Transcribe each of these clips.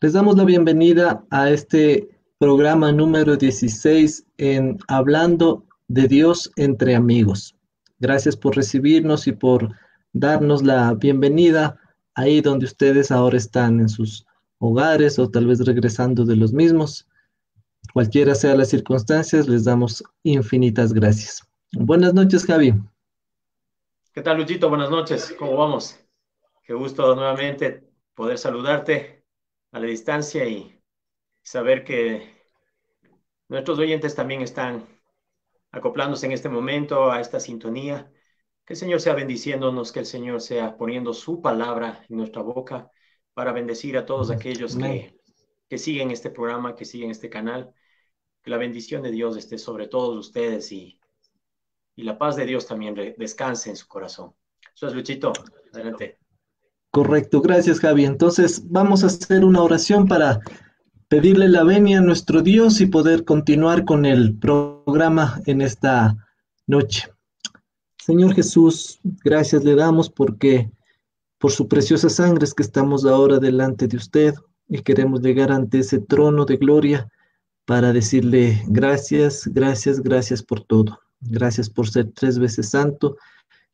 Les damos la bienvenida a este programa número 16 en Hablando de Dios entre amigos. Gracias por recibirnos y por darnos la bienvenida ahí donde ustedes ahora están en sus hogares o tal vez regresando de los mismos. Cualquiera sea las circunstancias, les damos infinitas gracias. Buenas noches, Javi. ¿Qué tal, Luchito? Buenas noches. ¿Cómo vamos? Qué gusto nuevamente poder saludarte a la distancia y saber que nuestros oyentes también están acoplándose en este momento a esta sintonía. Que el Señor sea bendiciéndonos, que el Señor sea poniendo su palabra en nuestra boca para bendecir a todos aquellos Amén. que siguen este programa, que siguen este canal. Que la bendición de Dios esté sobre todos ustedes y la paz de Dios también descanse en su corazón. Eso es, Luchito. Adelante. Correcto, gracias, Javi. Entonces vamos a hacer una oración para pedirle la venia a nuestro Dios y poder continuar con el programa en esta noche. Señor Jesús, gracias le damos porque por su preciosa sangre es que estamos ahora delante de usted y queremos llegar ante ese trono de gloria para decirle gracias, gracias, gracias por todo. Gracias por ser tres veces santo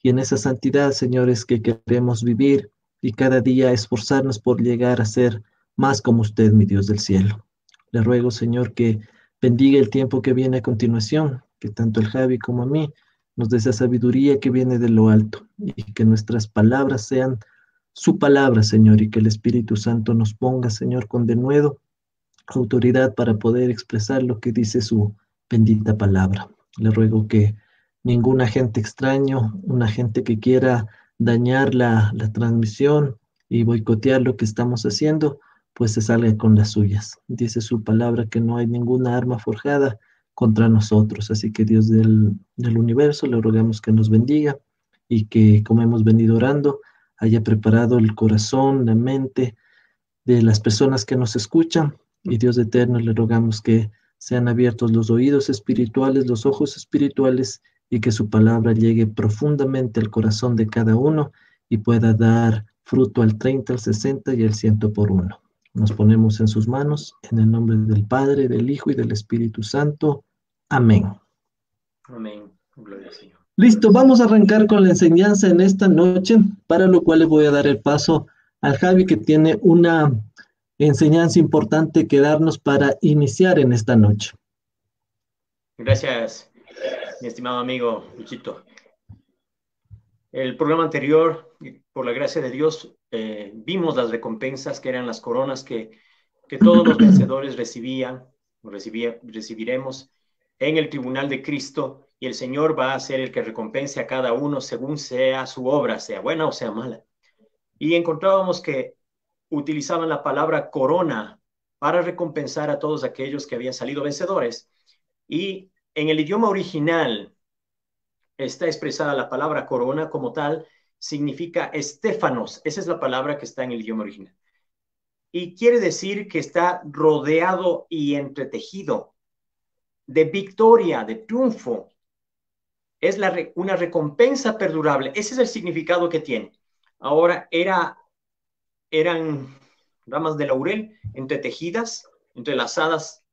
y en esa santidad, Señor, es que queremos vivir y cada día esforzarnos por llegar a ser más como usted, mi Dios del cielo. Le ruego, Señor, que bendiga el tiempo que viene a continuación, que tanto el Javi como a mí nos dé esa sabiduría que viene de lo alto y que nuestras palabras sean su palabra, Señor, y que el Espíritu Santo nos ponga, Señor, con denuedo autoridad para poder expresar lo que dice su bendita palabra. Le ruego que ningún agente extraño, un agente que quiera dañar la transmisión y boicotear lo que estamos haciendo, pues se salga con las suyas. Dice su palabra que no hay ninguna arma forjada contra nosotros. Así que Dios del universo, le rogamos que nos bendiga y que, como hemos venido orando, haya preparado el corazón, la mente de las personas que nos escuchan. Y Dios eterno, le rogamos que sean abiertos los oídos espirituales, los ojos espirituales, y que su palabra llegue profundamente al corazón de cada uno y pueda dar fruto al 30, al 60 y al 100 por uno. Nos ponemos en sus manos, en el nombre del Padre, del Hijo y del Espíritu Santo. Amén. Amén. Gloria al Señor. Listo, vamos a arrancar con la enseñanza en esta noche, para lo cual le voy a dar el paso al Javi, que tiene una enseñanza importante que darnos para iniciar en esta noche. Gracias, mi estimado amigo Luchito. El programa anterior, por la gracia de Dios, vimos las recompensas que eran las coronas que todos los vencedores recibiremos en el tribunal de Cristo, y el Señor va a ser el que recompense a cada uno según sea su obra, sea buena o sea mala. Y encontrábamos que utilizaban la palabra corona para recompensar a todos aquellos que habían salido vencedores. Y en el idioma original está expresada la palabra corona como tal, significa estéfanos. Esa es la palabra que está en el idioma original. Y quiere decir que está rodeado y entretejido de victoria, de triunfo. Es una recompensa perdurable. Ese es el significado que tiene. Ahora, eran ramas de laurel entretejidas, entrelazadas,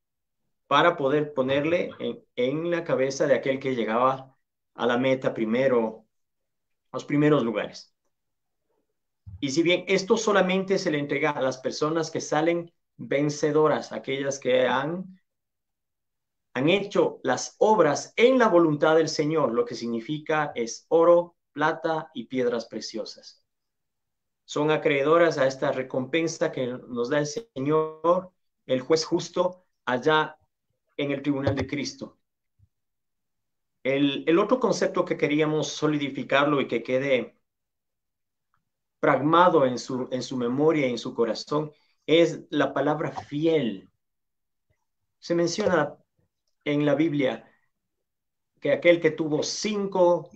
para poder ponerle en la cabeza de aquel que llegaba a la meta primero, los primeros lugares. Y si bien esto solamente se le entrega a las personas que salen vencedoras, aquellas que han hecho las obras en la voluntad del Señor, lo que significa es oro, plata y piedras preciosas. Son acreedoras a esta recompensa que nos da el Señor, el juez justo, allá en el tribunal de Cristo. El otro concepto que queríamos solidificarlo y que quede pragmado en su memoria y en su corazón es la palabra fiel. Se menciona en la Biblia que aquel que tuvo cinco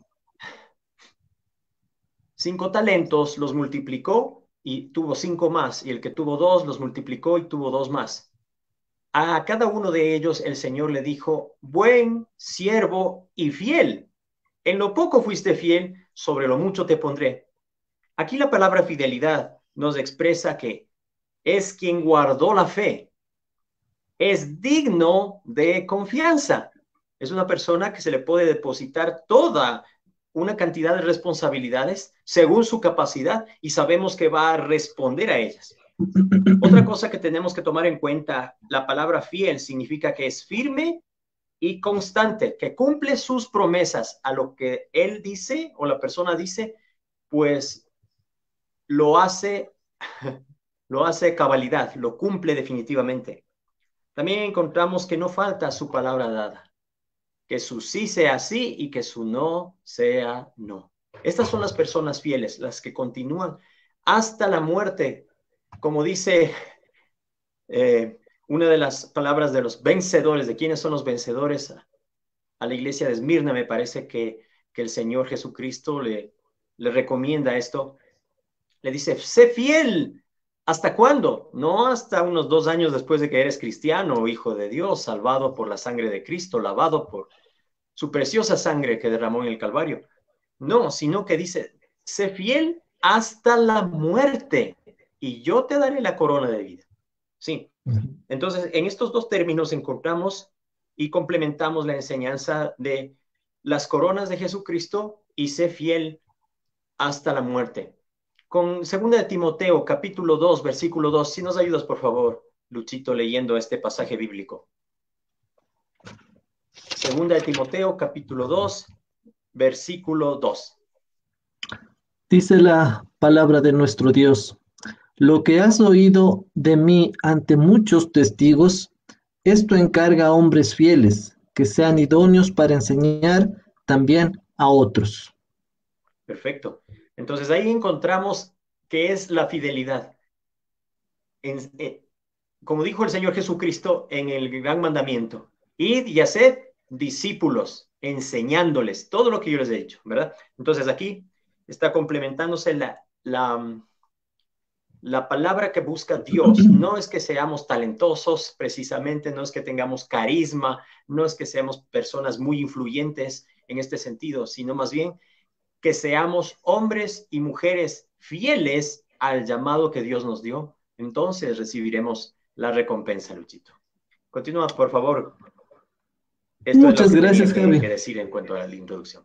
talentos los multiplicó y tuvo cinco más, y el que tuvo dos los multiplicó y tuvo dos más. A cada uno de ellos el Señor le dijo: buen siervo y fiel. En lo poco fuiste fiel, sobre lo mucho te pondré. Aquí la palabra fidelidad nos expresa que es quien guardó la fe. Es digno de confianza. Es una persona que se le puede depositar toda una cantidad de responsabilidades según su capacidad y sabemos que va a responder a ellas. Otra cosa que tenemos que tomar en cuenta, la palabra fiel significa que es firme y constante, que cumple sus promesas a lo que él dice o la persona dice, pues lo hace, lo hace cabalidad, lo cumple definitivamente. También encontramos que no falta su palabra dada, que su sí sea sí y que su no sea no. Estas son las personas fieles, las que continúan hasta la muerte, como dice una de las palabras de los vencedores, de quiénes son los vencedores, a la iglesia de Esmirna, me parece que el Señor Jesucristo le recomienda esto. Le dice, sé fiel. ¿Hasta cuándo? No hasta unos 2 años después de que eres cristiano o hijo de Dios, salvado por la sangre de Cristo, lavado por su preciosa sangre que derramó en el Calvario. No, sino que dice, sé fiel hasta la muerte y yo te daré la corona de vida. Sí. Entonces, en estos dos términos encontramos y complementamos la enseñanza de las coronas de Jesucristo y sé fiel hasta la muerte. Con 2 de Timoteo, capítulo 2, versículo 2, si nos ayudas, por favor, Luchito, leyendo este pasaje bíblico. 2 de Timoteo, capítulo 2, versículo 2. Dice la palabra de nuestro Dios: lo que has oído de mí ante muchos testigos, esto encarga a hombres fieles, que sean idóneos para enseñar también a otros. Perfecto. Entonces ahí encontramos qué es la fidelidad. Como dijo el Señor Jesucristo en el gran mandamiento, id y haced discípulos, enseñándoles todo lo que yo les he dicho, ¿verdad? Entonces aquí está complementándose la palabra que busca Dios. No es que seamos talentosos, precisamente, no es que tengamos carisma, no es que seamos personas muy influyentes en este sentido, sino más bien que seamos hombres y mujeres fieles al llamado que Dios nos dio. Entonces recibiremos la recompensa, Luchito. Continúa, por favor. Esto es lo Muchas que gracias, tenía Javi. que decir en cuanto a la introducción.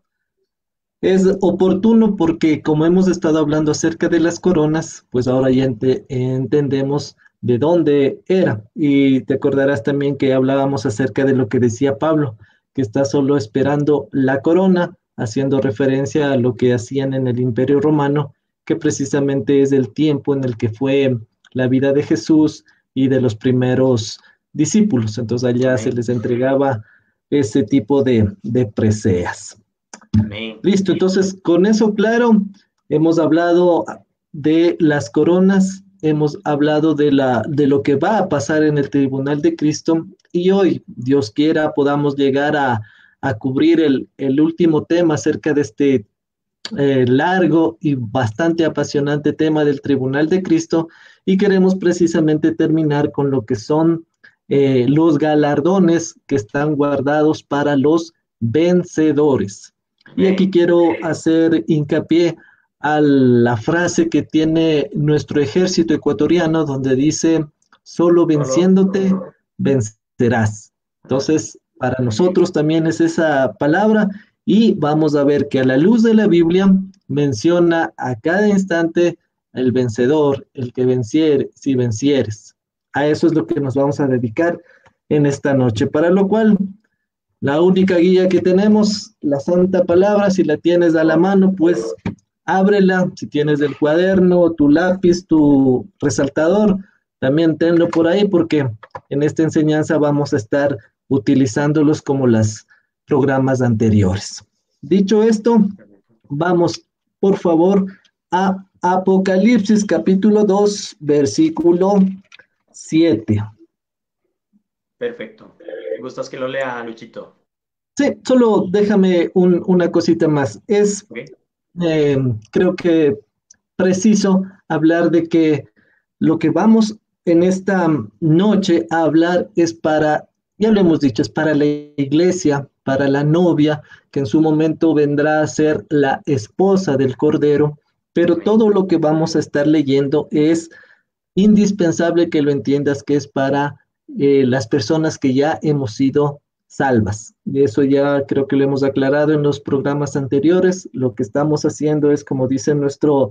Es oportuno porque como hemos estado hablando acerca de las coronas, pues ahora ya entendemos de dónde era. Y te acordarás también que hablábamos acerca de lo que decía Pablo, que está solo esperando la corona, haciendo referencia a lo que hacían en el Imperio Romano, que precisamente es el tiempo en el que fue la vida de Jesús y de los primeros discípulos. Entonces allá se Amén. les entregaba ese tipo de preseas. Amén. Listo, entonces con eso claro, hemos hablado de las coronas, hemos hablado de lo que va a pasar en el tribunal de Cristo y hoy, Dios quiera, podamos llegar a cubrir el último tema acerca de este largo y bastante apasionante tema del tribunal de Cristo y queremos precisamente terminar con lo que son los galardones que están guardados para los vencedores. Y aquí quiero hacer hincapié a la frase que tiene nuestro ejército ecuatoriano, donde dice, solo venciéndote vencerás. Entonces, para nosotros también es esa palabra y vamos a ver que a la luz de la Biblia menciona a cada instante el vencedor, el que venciere, si vencieres. A eso es lo que nos vamos a dedicar en esta noche, para lo cual la única guía que tenemos, la Santa Palabra, si la tienes a la mano, pues ábrela. Si tienes el cuaderno, tu lápiz, tu resaltador, también tenlo por ahí porque en esta enseñanza vamos a estar utilizándolos como los programas anteriores. Dicho esto, vamos por favor a Apocalipsis capítulo 2, versículo 7. Perfecto. ¿Gustas que lo lea, Luchito? Sí, solo déjame una cosita más. Es, Okay. creo que preciso hablar de que lo que vamos en esta noche a hablar es para, ya lo hemos dicho, es para la iglesia, para la novia, que en su momento vendrá a ser la esposa del Cordero, pero todo lo que vamos a estar leyendo es indispensable que lo entiendas que es para las personas que ya hemos sido salvas. Y eso ya creo que lo hemos aclarado en los programas anteriores. Lo que estamos haciendo es, como dice nuestro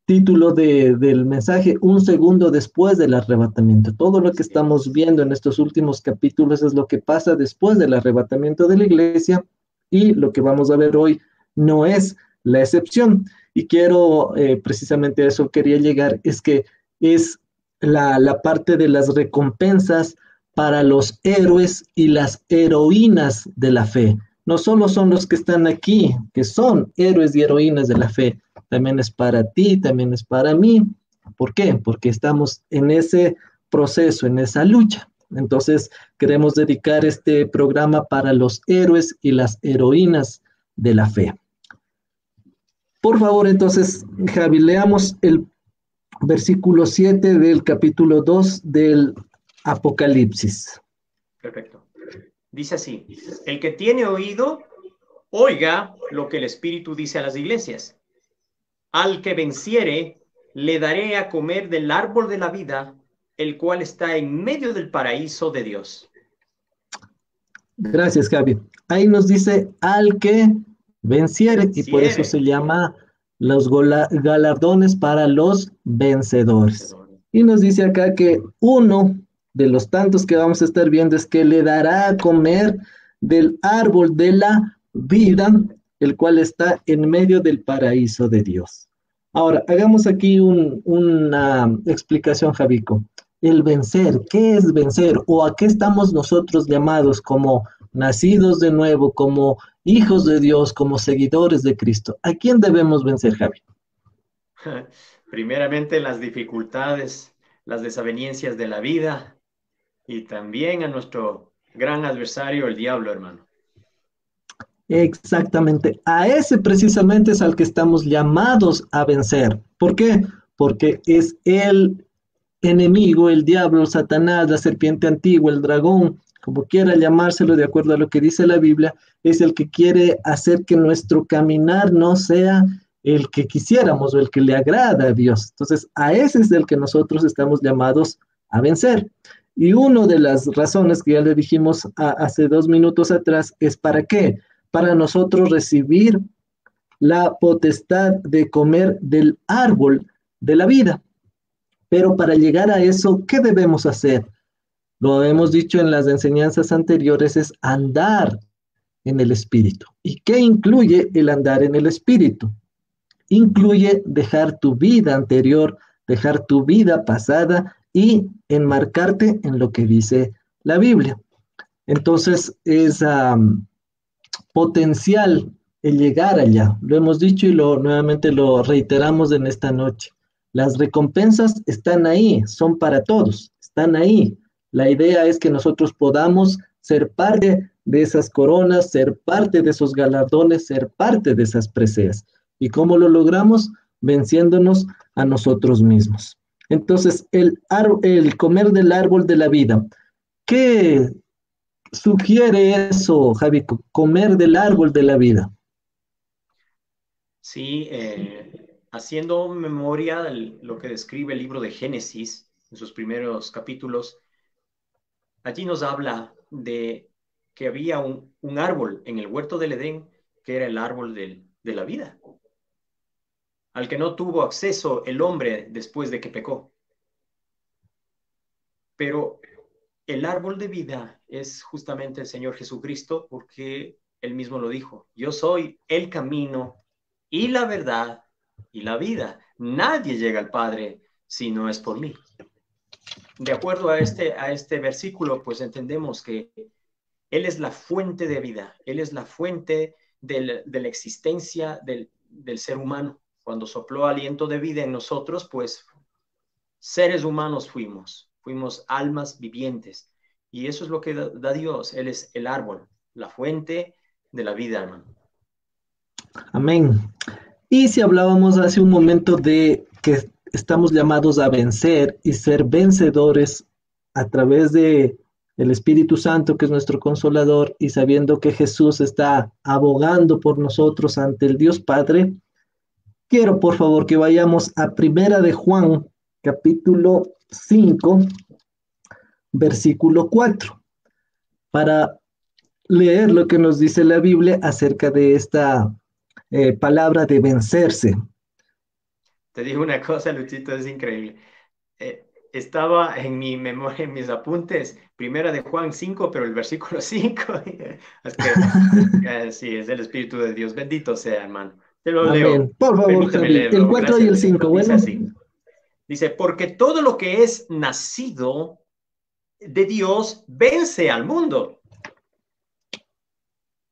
título del mensaje, un segundo después del arrebatamiento. Todo lo que Así estamos es. viendo en estos últimos capítulos es lo que pasa después del arrebatamiento de la iglesia, y lo que vamos a ver hoy no es la excepción. Y quiero, precisamente a eso quería llegar, es que es la parte de las recompensas para los héroes y las heroínas de la fe. No solo son los que están aquí, que son héroes y heroínas de la fe, también es para ti, también es para mí. ¿Por qué? Porque estamos en ese proceso, en esa lucha. Entonces, queremos dedicar este programa para los héroes y las heroínas de la fe. Por favor, entonces, Javi, leamos el versículo 7 del capítulo 2 del Apocalipsis. Perfecto. Dice así: el que tiene oído, oiga lo que el Espíritu dice a las iglesias. Al que venciere, le daré a comer del árbol de la vida, el cual está en medio del paraíso de Dios. Gracias, Javi. Ahí nos dice al que venciere, y por eso se Venciere. llama los galardones para los vencedores. Vencedor. Y nos dice acá que uno de los tantos que vamos a estar viendo es que le dará a comer del árbol de la vida, el cual está en medio del paraíso de Dios. Ahora, hagamos aquí una explicación, Javico. El vencer, ¿qué es vencer? ¿O a qué estamos nosotros llamados como nacidos de nuevo, como hijos de Dios, como seguidores de Cristo? ¿A quién debemos vencer, Javi? Primeramente las dificultades, las desavenencias de la vida y también a nuestro gran adversario, el diablo, hermano. Exactamente, a ese precisamente es al que estamos llamados a vencer. ¿Por qué? Porque es el enemigo, el diablo, Satanás, la serpiente antigua, el dragón, como quiera llamárselo de acuerdo a lo que dice la Biblia, es el que quiere hacer que nuestro caminar no sea el que quisiéramos o el que le agrada a Dios. Entonces, a ese es el que nosotros estamos llamados a vencer. Y una de las razones que ya le dijimos hace 2 minutos atrás es ¿para qué? Para nosotros recibir la potestad de comer del árbol de la vida. Pero para llegar a eso, ¿qué debemos hacer? Lo hemos dicho en las enseñanzas anteriores, es andar en el Espíritu. ¿Y qué incluye el andar en el Espíritu? Incluye dejar tu vida anterior, dejar tu vida pasada y enmarcarte en lo que dice la Biblia. Entonces es potencial el llegar allá. Lo hemos dicho y nuevamente lo reiteramos en esta noche. Las recompensas están ahí, son para todos, están ahí. La idea es que nosotros podamos ser parte de esas coronas, ser parte de esos galardones, ser parte de esas preseas. ¿Y cómo lo logramos? Venciéndonos a nosotros mismos. Entonces, el comer del árbol de la vida, ¿qué sugiere eso, Javi? Comer del árbol de la vida. Sí, haciendo memoria de lo que describe el libro de Génesis en sus primeros capítulos, allí nos habla de que había un árbol en el huerto del Edén que era el árbol de la vida, al que no tuvo acceso el hombre después de que pecó. Pero el árbol de vida es justamente el Señor Jesucristo, porque Él mismo lo dijo: yo soy el camino y la verdad y la vida. Nadie llega al Padre si no es por mí. De acuerdo a este versículo, pues entendemos que Él es la fuente de vida, Él es la fuente de la existencia del ser humano. Cuando sopló aliento de vida en nosotros, pues seres humanos fuimos almas vivientes. Y eso es lo que da Dios. Él es el árbol, la fuente de la vida, hermano. Amén. Y si hablábamos hace un momento de que estamos llamados a vencer y ser vencedores a través de el Espíritu Santo, que es nuestro consolador, y sabiendo que Jesús está abogando por nosotros ante el Dios Padre, quiero por favor que vayamos a Primera de Juan, capítulo 5, versículo 4, para leer lo que nos dice la Biblia acerca de esta palabra de vencerse. Te digo una cosa, Luchito, es increíble. Estaba en mi memoria, en mis apuntes, primera de Juan 5, pero el versículo 5, es que sí, es el Espíritu de Dios. Bendito sea, hermano. Te lo leo. Amén. Por favor, Permíteme Javi, el leerlo. 4 y Gracias, el Luchito. 5, Dice bueno. así. Dice, porque todo lo que es nacido de Dios vence al mundo.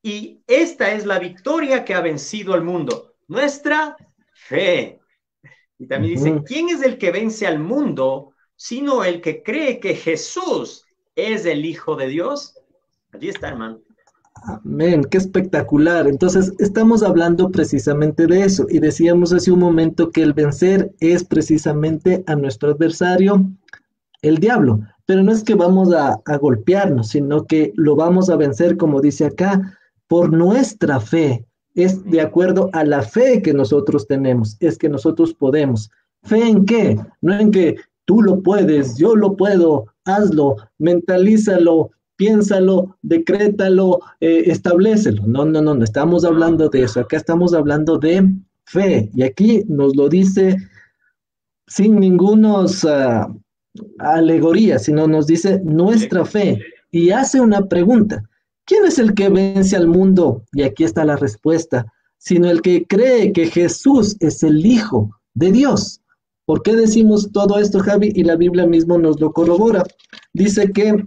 Y esta es la victoria que ha vencido al mundo, nuestra fe. Y también dice, ¿quién es el que vence al mundo, sino el que cree que Jesús es el Hijo de Dios? Allí está, hermano. Amén, qué espectacular. Entonces, estamos hablando precisamente de eso y decíamos hace un momento que el vencer es precisamente a nuestro adversario, el diablo. Pero no es que vamos a golpearnos, sino que lo vamos a vencer, como dice acá, por nuestra fe. Es de acuerdo a la fe que nosotros tenemos, es que nosotros podemos. ¿Fe en qué? No en que tú lo puedes, yo lo puedo, hazlo, mentalízalo, piénsalo, decrétalo, establecelo. No, no, no, no estamos hablando de eso. Acá estamos hablando de fe. Y aquí nos lo dice sin ningunos alegorías, sino nos dice nuestra fe. Y hace una pregunta. ¿Quién es el que vence al mundo? Y aquí está la respuesta. Sino el que cree que Jesús es el Hijo de Dios. ¿Por qué decimos todo esto, Javi? Y la Biblia mismo nos lo corrobora. Dice que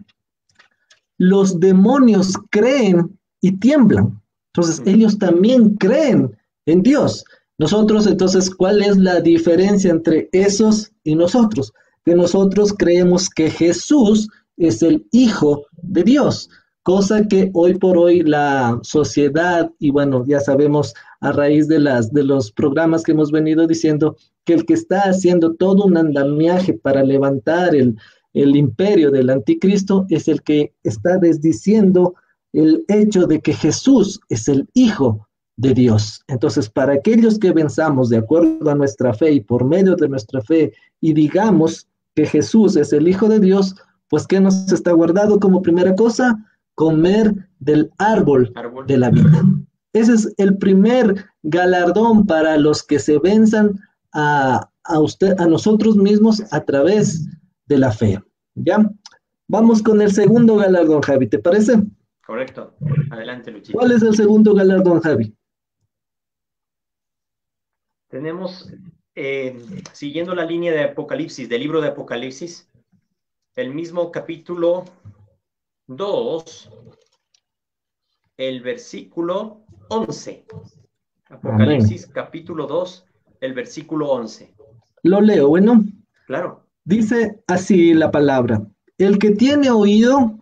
los demonios creen y tiemblan. Entonces, ellos también creen en Dios. Nosotros, entonces, ¿cuál es la diferencia entre esos y nosotros? Que nosotros creemos que Jesús es el Hijo de Dios, cosa que hoy por hoy la sociedad, y bueno, ya sabemos a raíz de los programas que hemos venido diciendo, que el que está haciendo todo un andamiaje para levantar el imperio del anticristo es el que está desdiciendo el hecho de que Jesús es el Hijo de Dios. Entonces, para aquellos que venzamos de acuerdo a nuestra fe y por medio de nuestra fe y digamos que Jesús es el Hijo de Dios, pues ¿qué nos está guardado como primera cosa? Comer del árbol de la vida. Ese es el primer galardón para los que se venzan a nosotros mismos a través de la fe. ¿Ya? Vamos con el segundo galardón, Javi, ¿te parece? Correcto. Adelante, Luchito. ¿Cuál es el segundo galardón, Javi? Tenemos, siguiendo la línea de Apocalipsis, del libro de Apocalipsis, el mismo capítulo 2, el versículo 11. Apocalipsis, capítulo 2, el versículo 11. Lo leo, bueno. Claro. Dice así la palabra: el que tiene oído,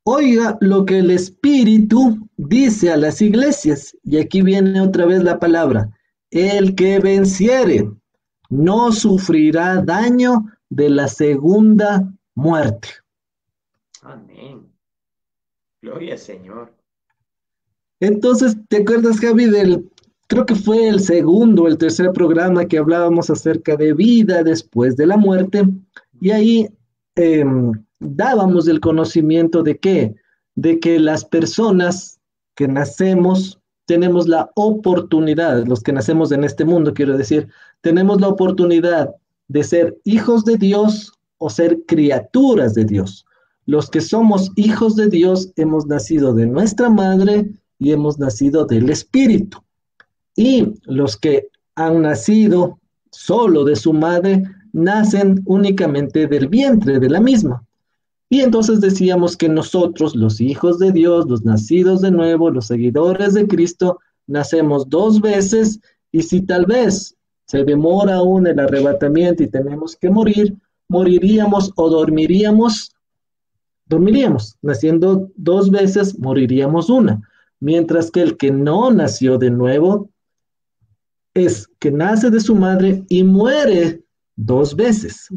oiga lo que el Espíritu dice a las iglesias. Y aquí viene otra vez la palabra: el que venciere no sufrirá daño de la segunda muerte. Amén. Gloria al Señor. Entonces, ¿te acuerdas, Javi, creo que fue el segundo o el tercer programa que hablábamos acerca de vida después de la muerte? Y ahí dábamos el conocimiento de qué, de que las personas que nacemos tenemos la oportunidad, los que nacemos en este mundo, quiero decir, tenemos la oportunidad de ser hijos de Dios o ser criaturas de Dios. Los que somos hijos de Dios hemos nacido de nuestra madre y hemos nacido del Espíritu. Y los que han nacido solo de su madre, nacen únicamente del vientre de la misma. Y entonces decíamos que nosotros, los hijos de Dios, los nacidos de nuevo, los seguidores de Cristo, nacemos dos veces, y si tal vez se demora aún el arrebatamiento y tenemos que morir, moriríamos o dormiríamos, naciendo dos veces, moriríamos una, mientras que el que no nació de nuevo es que nace de su madre y muere dos veces,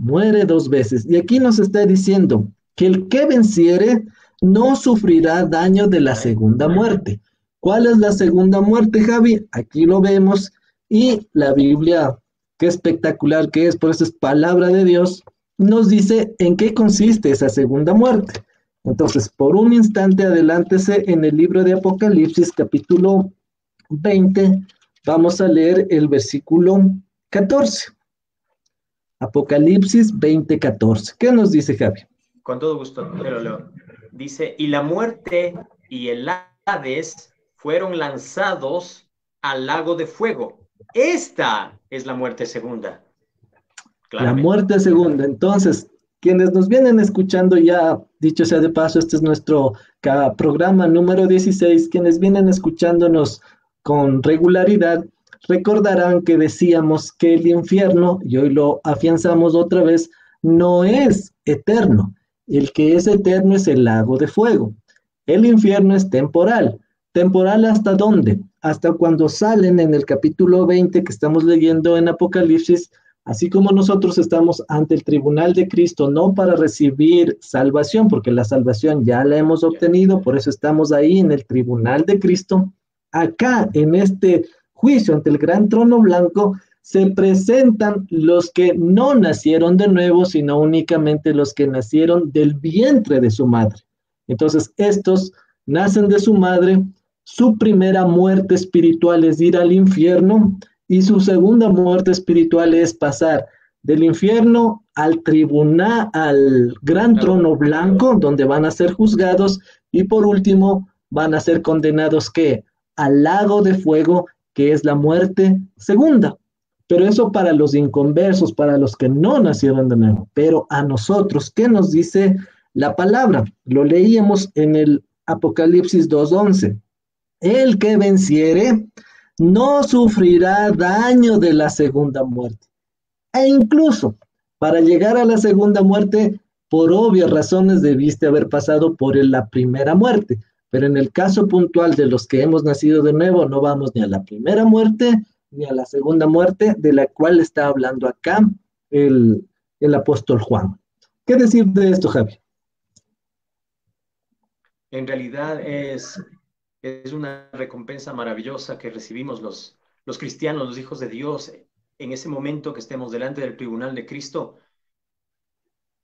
y aquí nos está diciendo que el que venciere no sufrirá daño de la segunda muerte. ¿Cuál es la segunda muerte, Javi? Aquí lo vemos y la Biblia qué espectacular que es, por eso es palabra de Dios, nos dice en qué consiste esa segunda muerte. Entonces, por un instante, adelántese en el libro de Apocalipsis, capítulo 20, vamos a leer el versículo 14. Apocalipsis 20:14. ¿Qué nos dice, Javi? Con todo gusto, te lo leo. Dice, y la muerte y el Hades fueron lanzados al lago de fuego. Esta es la muerte segunda. La Claramente. muerte segunda. Entonces, quienes nos vienen escuchando ya, dicho sea de paso, este es nuestro programa número 16, quienes vienen escuchándonos con regularidad, recordarán que decíamos que el infierno, y hoy lo afianzamos otra vez, no es eterno. El que es eterno es el lago de fuego. El infierno es temporal. ¿Temporal hasta dónde? Hasta cuando salen en el capítulo 20 que estamos leyendo en Apocalipsis. Así como nosotros estamos ante el tribunal de Cristo, no para recibir salvación, porque la salvación ya la hemos obtenido, por eso estamos ahí en el tribunal de Cristo. Acá, en este juicio ante el gran trono blanco, se presentan los que no nacieron de nuevo, sino únicamente los que nacieron del vientre de su madre. Entonces, estos nacen de su madre, su primera muerte espiritual es ir al infierno, y su segunda muerte espiritual es pasar del infierno al tribunal, al gran trono blanco, donde van a ser juzgados, y por último van a ser condenados, ¿qué? Al lago de fuego, que es la muerte segunda. Pero eso para los inconversos, para los que no nacieron de nuevo. Pero a nosotros, ¿qué nos dice la palabra? Lo leíamos en el Apocalipsis 2:11. El que venciere no sufrirá daño de la segunda muerte. E incluso para llegar a la segunda muerte, por obvias razones debiste haber pasado por la primera muerte. Pero en el caso puntual de los que hemos nacido de nuevo, no vamos ni a la primera muerte ni a la segunda muerte, de la cual está hablando acá el apóstol Juan. ¿Qué decir de esto, Javi? En realidad es una recompensa maravillosa que recibimos los cristianos, los hijos de Dios, en ese momento que estemos delante del tribunal de Cristo.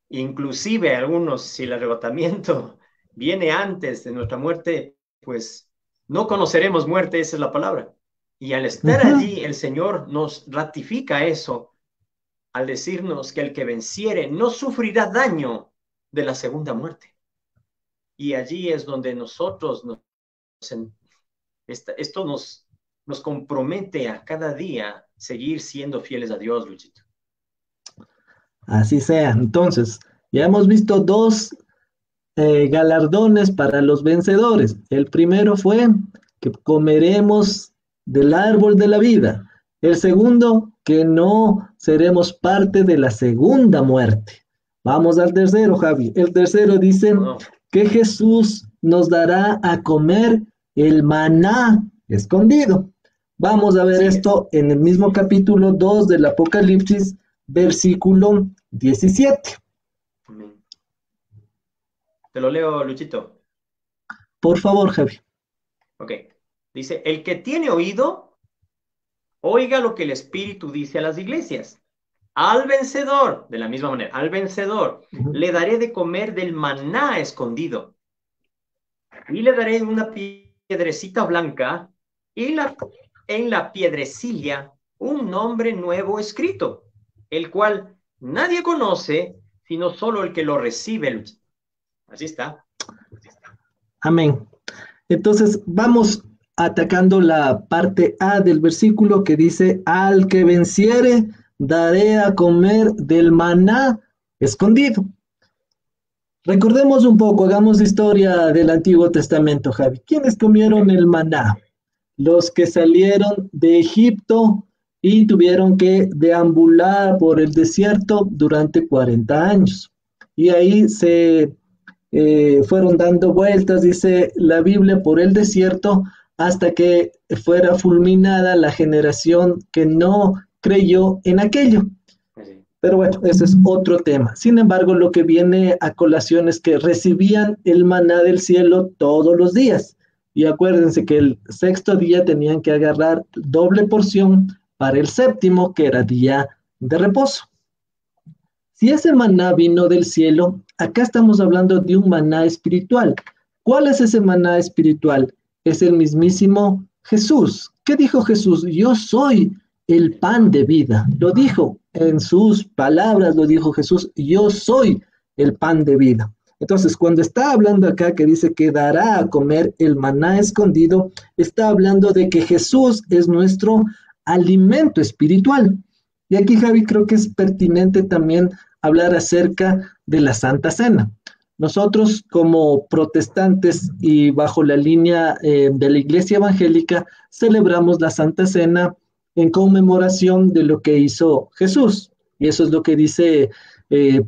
Inclusive algunos, si el arrebatamiento viene antes de nuestra muerte, pues no conoceremos muerte, esa es la palabra. Y al estar allí, el Señor nos ratifica eso, al decirnos que el que venciere no sufrirá daño de la segunda muerte. Y allí es donde nosotros esto nos compromete a cada día seguir siendo fieles a Dios, Luchito. Así sea. Entonces, ya hemos visto dos galardones para los vencedores. El primero fue que comeremos del árbol de la vida. El segundo, que no seremos parte de la segunda muerte. Vamos al tercero, Javi. El tercero dice que Jesús nos dará a comer el maná escondido. Vamos a ver esto en el mismo capítulo 2 del Apocalipsis, versículo 17. Te lo leo, Luchito. Por favor, Javi. Ok. Dice, el que tiene oído, oiga lo que el Espíritu dice a las iglesias. Al vencedor, de la misma manera, al vencedor, le daré de comer del maná escondido. Y le daré una piedrecita blanca y en la piedrecilla un nombre nuevo escrito, el cual nadie conoce, sino solo el que lo recibe. Así está. Amén. Entonces, vamos atacando la parte A del versículo que dice, al que venciere, daré a comer del maná escondido. Recordemos un poco, hagamos historia del Antiguo Testamento, Javi. ¿Quiénes comieron el maná? Los que salieron de Egipto y tuvieron que deambular por el desierto durante 40 años. Y ahí se fueron dando vueltas, dice la Biblia, por el desierto hasta que fuera fulminada la generación que no creyó en aquello. Pero bueno, ese es otro tema. Sin embargo, lo que viene a colación es que recibían el maná del cielo todos los días. Y acuérdense que el sexto día tenían que agarrar doble porción para el séptimo, que era día de reposo. Si ese maná vino del cielo, acá estamos hablando de un maná espiritual. ¿Cuál es ese maná espiritual? Es el mismísimo Jesús. ¿Qué dijo Jesús? Yo soy el pan de vida. Lo dijo en sus palabras, lo dijo Jesús, yo soy el pan de vida. Entonces, cuando está hablando acá que dice que dará a comer el maná escondido, está hablando de que Jesús es nuestro alimento espiritual. Y aquí, Javi, creo que es pertinente también hablar acerca de la Santa Cena. Nosotros como protestantes y bajo la línea de la Iglesia Evangélica celebramos la Santa Cena en conmemoración de lo que hizo Jesús. Y eso es lo que dice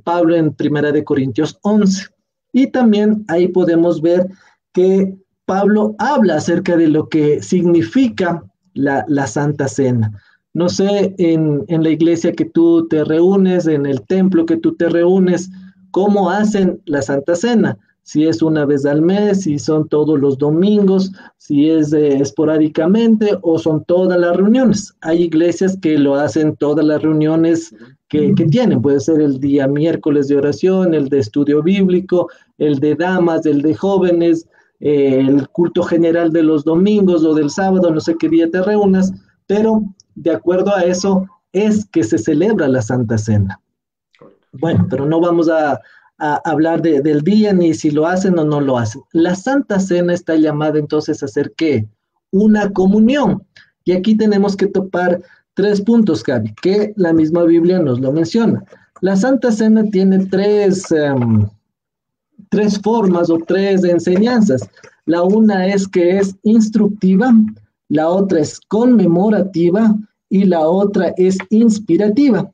Pablo en 1 Corintios 11. Y también ahí podemos ver que Pablo habla acerca de lo que significa la Santa Cena. No sé, en la iglesia que tú te reúnes, en el templo que tú te reúnes, cómo hacen la Santa Cena. Si es una vez al mes, si son todos los domingos, si es esporádicamente o son todas las reuniones. Hay iglesias que lo hacen todas las reuniones que tienen. Puede ser el día miércoles de oración, el de estudio bíblico, el de damas, el de jóvenes, el culto general de los domingos o del sábado, no sé qué día te reúnas, pero de acuerdo a eso es que se celebra la Santa Cena. Bueno, pero no vamos a hablar del día ni si lo hacen o no lo hacen. La Santa Cena está llamada entonces a ser ¿qué? Una comunión. Y aquí tenemos que topar 3 puntos, Gaby, que la misma Biblia nos lo menciona. La Santa Cena tiene tres formas o 3 enseñanzas. La una es que es instructiva, la otra es conmemorativa y la otra es inspirativa.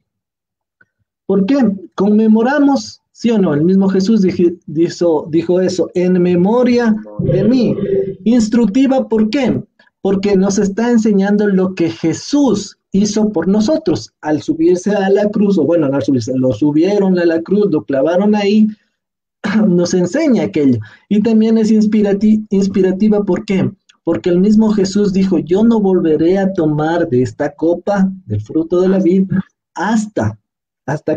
¿Por qué? Conmemoramos, ¿sí o no? El mismo Jesús dijo eso, en memoria de mí. Instructiva, ¿por qué? Porque nos está enseñando lo que Jesús hizo por nosotros al subirse a la cruz, o bueno, no al subirse, lo subieron a la cruz, lo clavaron ahí, nos enseña aquello. Y también es inspirativa, ¿por qué? Porque el mismo Jesús dijo, yo no volveré a tomar de esta copa del fruto de la vid ¿hasta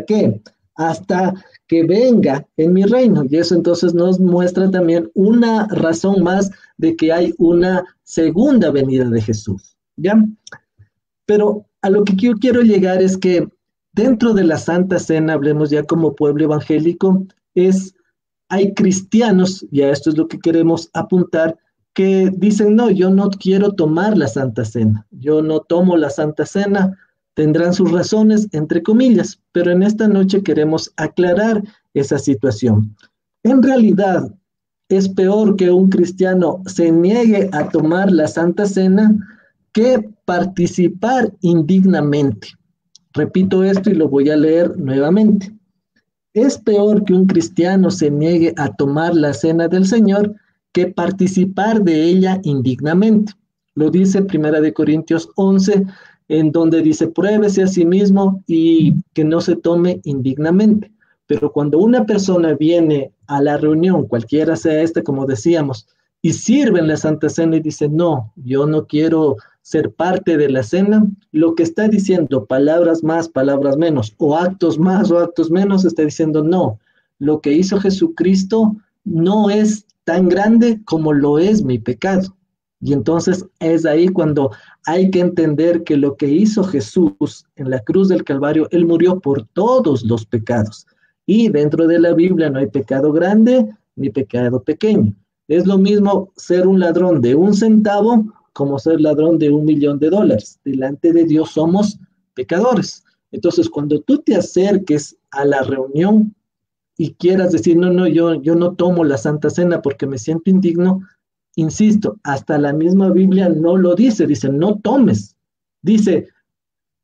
qué? Hasta que venga en mi reino. Y eso entonces nos muestra también una razón más de que hay una segunda venida de Jesús, ¿ya? Pero a lo que yo quiero llegar es que dentro de la Santa Cena, hablemos ya como pueblo evangélico, hay cristianos, y a esto es lo que queremos apuntar, que dicen, no, yo no quiero tomar la Santa Cena, yo no tomo la Santa Cena, tendrán sus razones, entre comillas, pero en esta noche queremos aclarar esa situación. En realidad, es peor que un cristiano se niegue a tomar la Santa Cena que participar indignamente. Repito esto y lo voy a leer nuevamente. Es peor que un cristiano se niegue a tomar la cena del Señor que participar de ella indignamente. Lo dice 1 Corintios 11, en donde dice, pruébese a sí mismo y que no se tome indignamente. Pero cuando una persona viene a la reunión, cualquiera sea esta, como decíamos, y sirve en la Santa Cena y dice, no, yo no quiero ser parte de la cena, lo que está diciendo, palabras más, palabras menos, o actos más o actos menos, está diciendo, no, lo que hizo Jesucristo no es tan grande como lo es mi pecado. Y entonces es ahí cuando hay que entender que lo que hizo Jesús en la cruz del Calvario, Él murió por todos los pecados. Y dentro de la Biblia no hay pecado grande ni pecado pequeño. Es lo mismo ser un ladrón de 1 centavo como ser ladrón de $1.000.000. Delante de Dios somos pecadores. Entonces, cuando tú te acerques a la reunión y quieras decir, no, yo no tomo la Santa Cena porque me siento indigno, insisto, hasta la misma Biblia no lo dice, no tomes. Dice,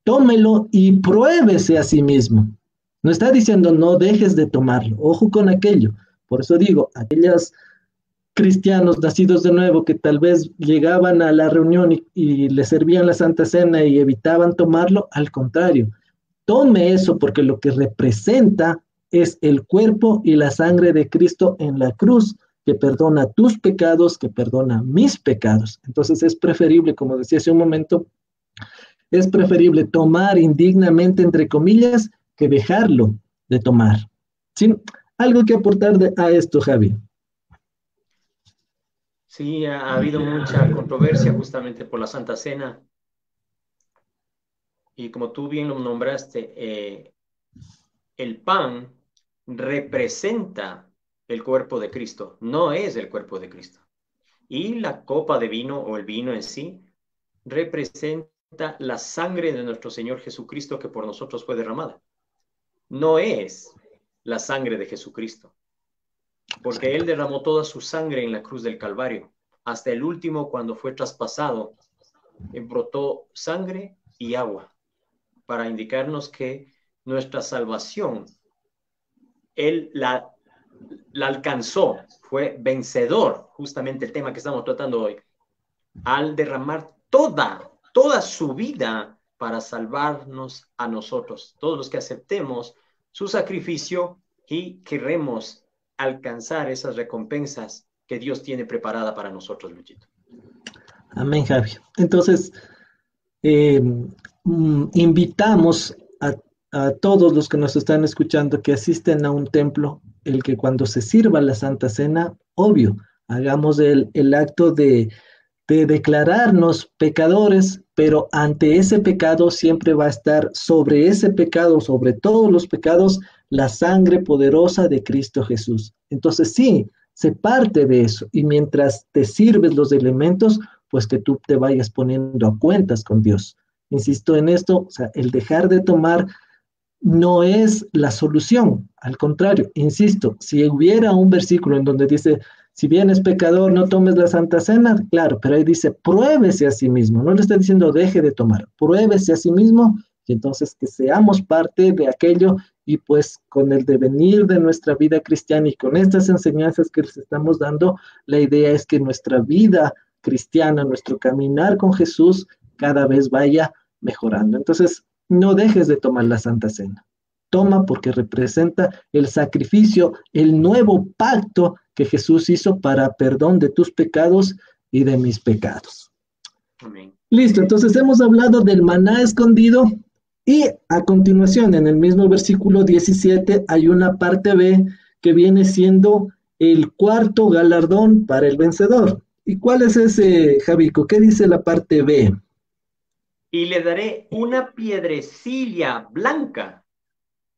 tómelo y pruébese a sí mismo. No está diciendo no dejes de tomarlo. Ojo con aquello. Por eso digo, aquellos cristianos nacidos de nuevo que tal vez llegaban a la reunión y le servían la Santa Cena y evitaban tomarlo, al contrario, tome eso porque lo que representa es el cuerpo y la sangre de Cristo en la cruz, que perdona tus pecados, que perdona mis pecados. Entonces es preferible, como decía hace un momento, es preferible tomar indignamente, entre comillas, que dejarlo de tomar. ¿Sí? Algo que aportar a esto, Javi. Sí, ha habido mucha controversia justamente por la Santa Cena. Y como tú bien lo nombraste, el pan representa el cuerpo de Cristo, no es el cuerpo de Cristo. Y la copa de vino o el vino en sí representa la sangre de nuestro Señor Jesucristo que por nosotros fue derramada. No es la sangre de Jesucristo, porque Él derramó toda su sangre en la cruz del Calvario. Hasta el último, cuando fue traspasado, brotó sangre y agua para indicarnos que nuestra salvación, Él la alcanzó, fue vencedor, justamente el tema que estamos tratando hoy, al derramar toda su vida para salvarnos a nosotros, todos los que aceptemos su sacrificio y queremos alcanzar esas recompensas que Dios tiene preparada para nosotros, Luchito. Amén, Javi. Entonces, eh, invitamos a todos los que nos están escuchando que asisten a un templo, el que cuando se sirva la Santa Cena, obvio, hagamos el acto de declararnos pecadores, pero ante ese pecado siempre va a estar sobre ese pecado, sobre todos los pecados, la sangre poderosa de Cristo Jesús. Entonces sí, se parte de eso y mientras te sirves los elementos, pues que tú te vayas poniendo a cuentas con Dios. Insisto en esto, o sea, el dejar de tomar no es la solución, al contrario, insisto, si hubiera un versículo en donde dice, si bien es pecador, no tomes la Santa Cena, claro, pero ahí dice, pruébese a sí mismo, no le está diciendo deje de tomar, pruébese a sí mismo y entonces que seamos parte de aquello y pues con el devenir de nuestra vida cristiana y con estas enseñanzas que les estamos dando, la idea es que nuestra vida cristiana, nuestro caminar con Jesús cada vez vaya mejorando. Entonces, no dejes de tomar la Santa Cena. Toma porque representa el sacrificio, el nuevo pacto que Jesús hizo para perdón de tus pecados y de mis pecados. Amén. Listo, entonces hemos hablado del maná escondido y a continuación en el mismo versículo 17 hay una parte B que viene siendo el cuarto galardón para el vencedor. ¿Y cuál es ese, Javico? ¿Qué dice la parte B? Y le daré una piedrecilla blanca,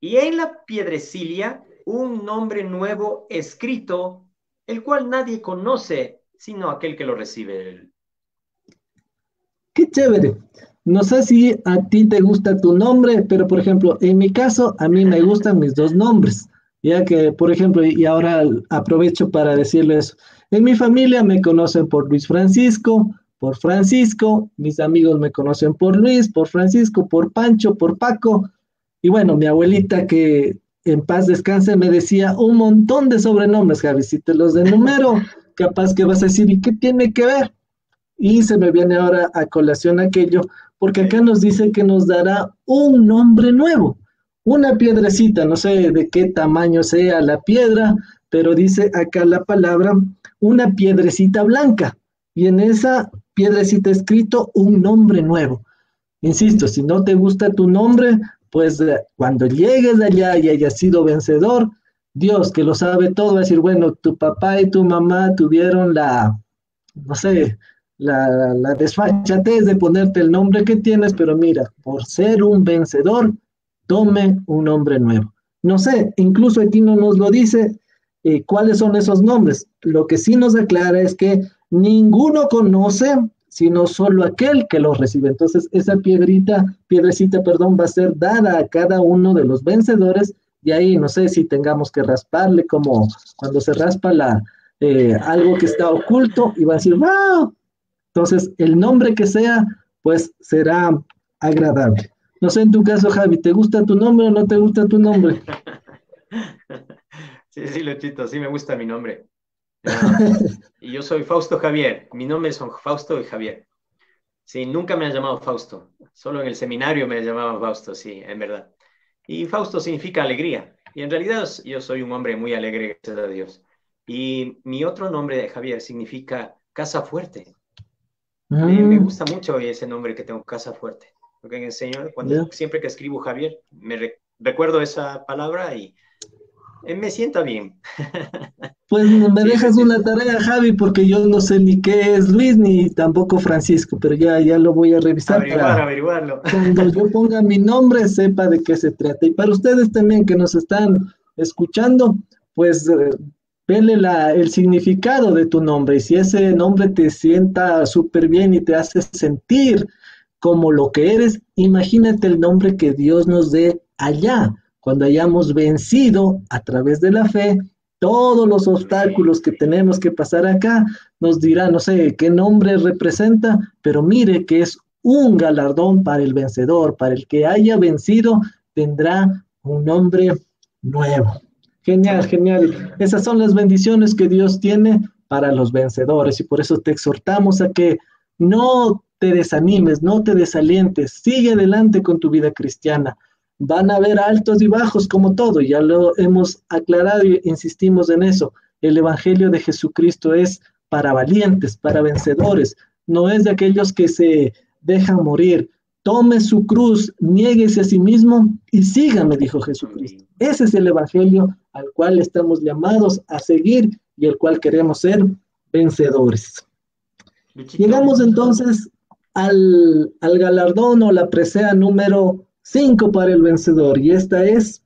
y en la piedrecilla un nombre nuevo escrito, el cual nadie conoce, sino aquel que lo recibe. Qué chévere. No sé si a ti te gusta tu nombre, pero por ejemplo, en mi caso, a mí me gustan mis dos nombres. Ya que, por ejemplo, y ahora aprovecho para decirles, en mi familia me conocen por Francisco, mis amigos me conocen por Luis, por Francisco, por Pancho, por Paco. Y bueno, mi abuelita que en paz descanse me decía un montón de sobrenombres, Javi. Si te los enumero, capaz que vas a decir, ¿y qué tiene que ver? Y se me viene ahora a colación aquello, porque acá nos dice que nos dará un nombre nuevo, una piedrecita, no sé de qué tamaño sea la piedra, pero dice acá la palabra, una piedrecita blanca, y en esa piedrecita escrito un nombre nuevo. Insisto, si no te gusta tu nombre, pues cuando llegues allá y hayas sido vencedor, Dios que lo sabe todo va a decir, bueno, tu papá y tu mamá tuvieron no sé, la desfachatez de ponerte el nombre que tienes, pero mira, por ser un vencedor, tome un nombre nuevo. No sé, incluso aquí no nos lo dice cuáles son esos nombres. Lo que sí nos aclara es que ninguno conoce sino solo aquel que los recibe. Entonces, esa piedrecita, perdón, va a ser dada a cada uno de los vencedores, y ahí no sé si tengamos que rasparle como cuando se raspa algo que está oculto y va a decir, wow. Entonces, el nombre que sea, pues será agradable. No sé, en tu caso, Javi, ¿te gusta tu nombre o no te gusta tu nombre? Sí, sí, Luchito, sí me gusta mi nombre. Um, y yo soy Fausto Javier. Mi nombre son Fausto y Javier. Sí, nunca me han llamado Fausto. Solo en el seminario me llamaban Fausto, sí, en verdad. Y Fausto significa alegría. Y en realidad yo soy un hombre muy alegre, gracias a Dios. Y mi otro nombre de Javier significa casa fuerte. Me Mm, gusta mucho ese nombre que tengo, casa fuerte. Porque en el Señor, ¿Ya? siempre que escribo Javier, recuerdo esa palabra y me sienta bien. Pues me Sí, dejas una Luchito. tarea, Javi, porque yo no sé ni qué es Luis ni tampoco Francisco, pero ya lo voy a revisar para Averiguarlo. cuando yo ponga mi nombre sepa de qué se trata. Y para ustedes también que nos están escuchando, pues vele el significado de tu nombre. Y si ese nombre te sienta súper bien y te hace sentir como lo que eres, imagínate el nombre que Dios nos dé allá, cuando hayamos vencido a través de la fe todos los Amén. obstáculos que tenemos que pasar acá, nos dirá, no sé qué nombre representa, pero mire que es un galardón para el vencedor, para el que haya vencido, tendrá un nombre nuevo. Genial, Amén. genial. Esas son las bendiciones que Dios tiene para los vencedores y por eso te exhortamos a que no te desanimes, no te desalientes, sigue adelante con tu vida cristiana. Van a haber altos y bajos como todo, ya lo hemos aclarado y insistimos en eso. El Evangelio de Jesucristo es para valientes, para vencedores, no es de aquellos que se dejan morir. Tome su cruz, niéguese a sí mismo y sígame, dijo Jesucristo. Amén. Ese es el Evangelio al cual estamos llamados a seguir y el cual queremos ser vencedores. Luchito, Llegamos entonces al galardón o la presea número 5 para el vencedor, y esta es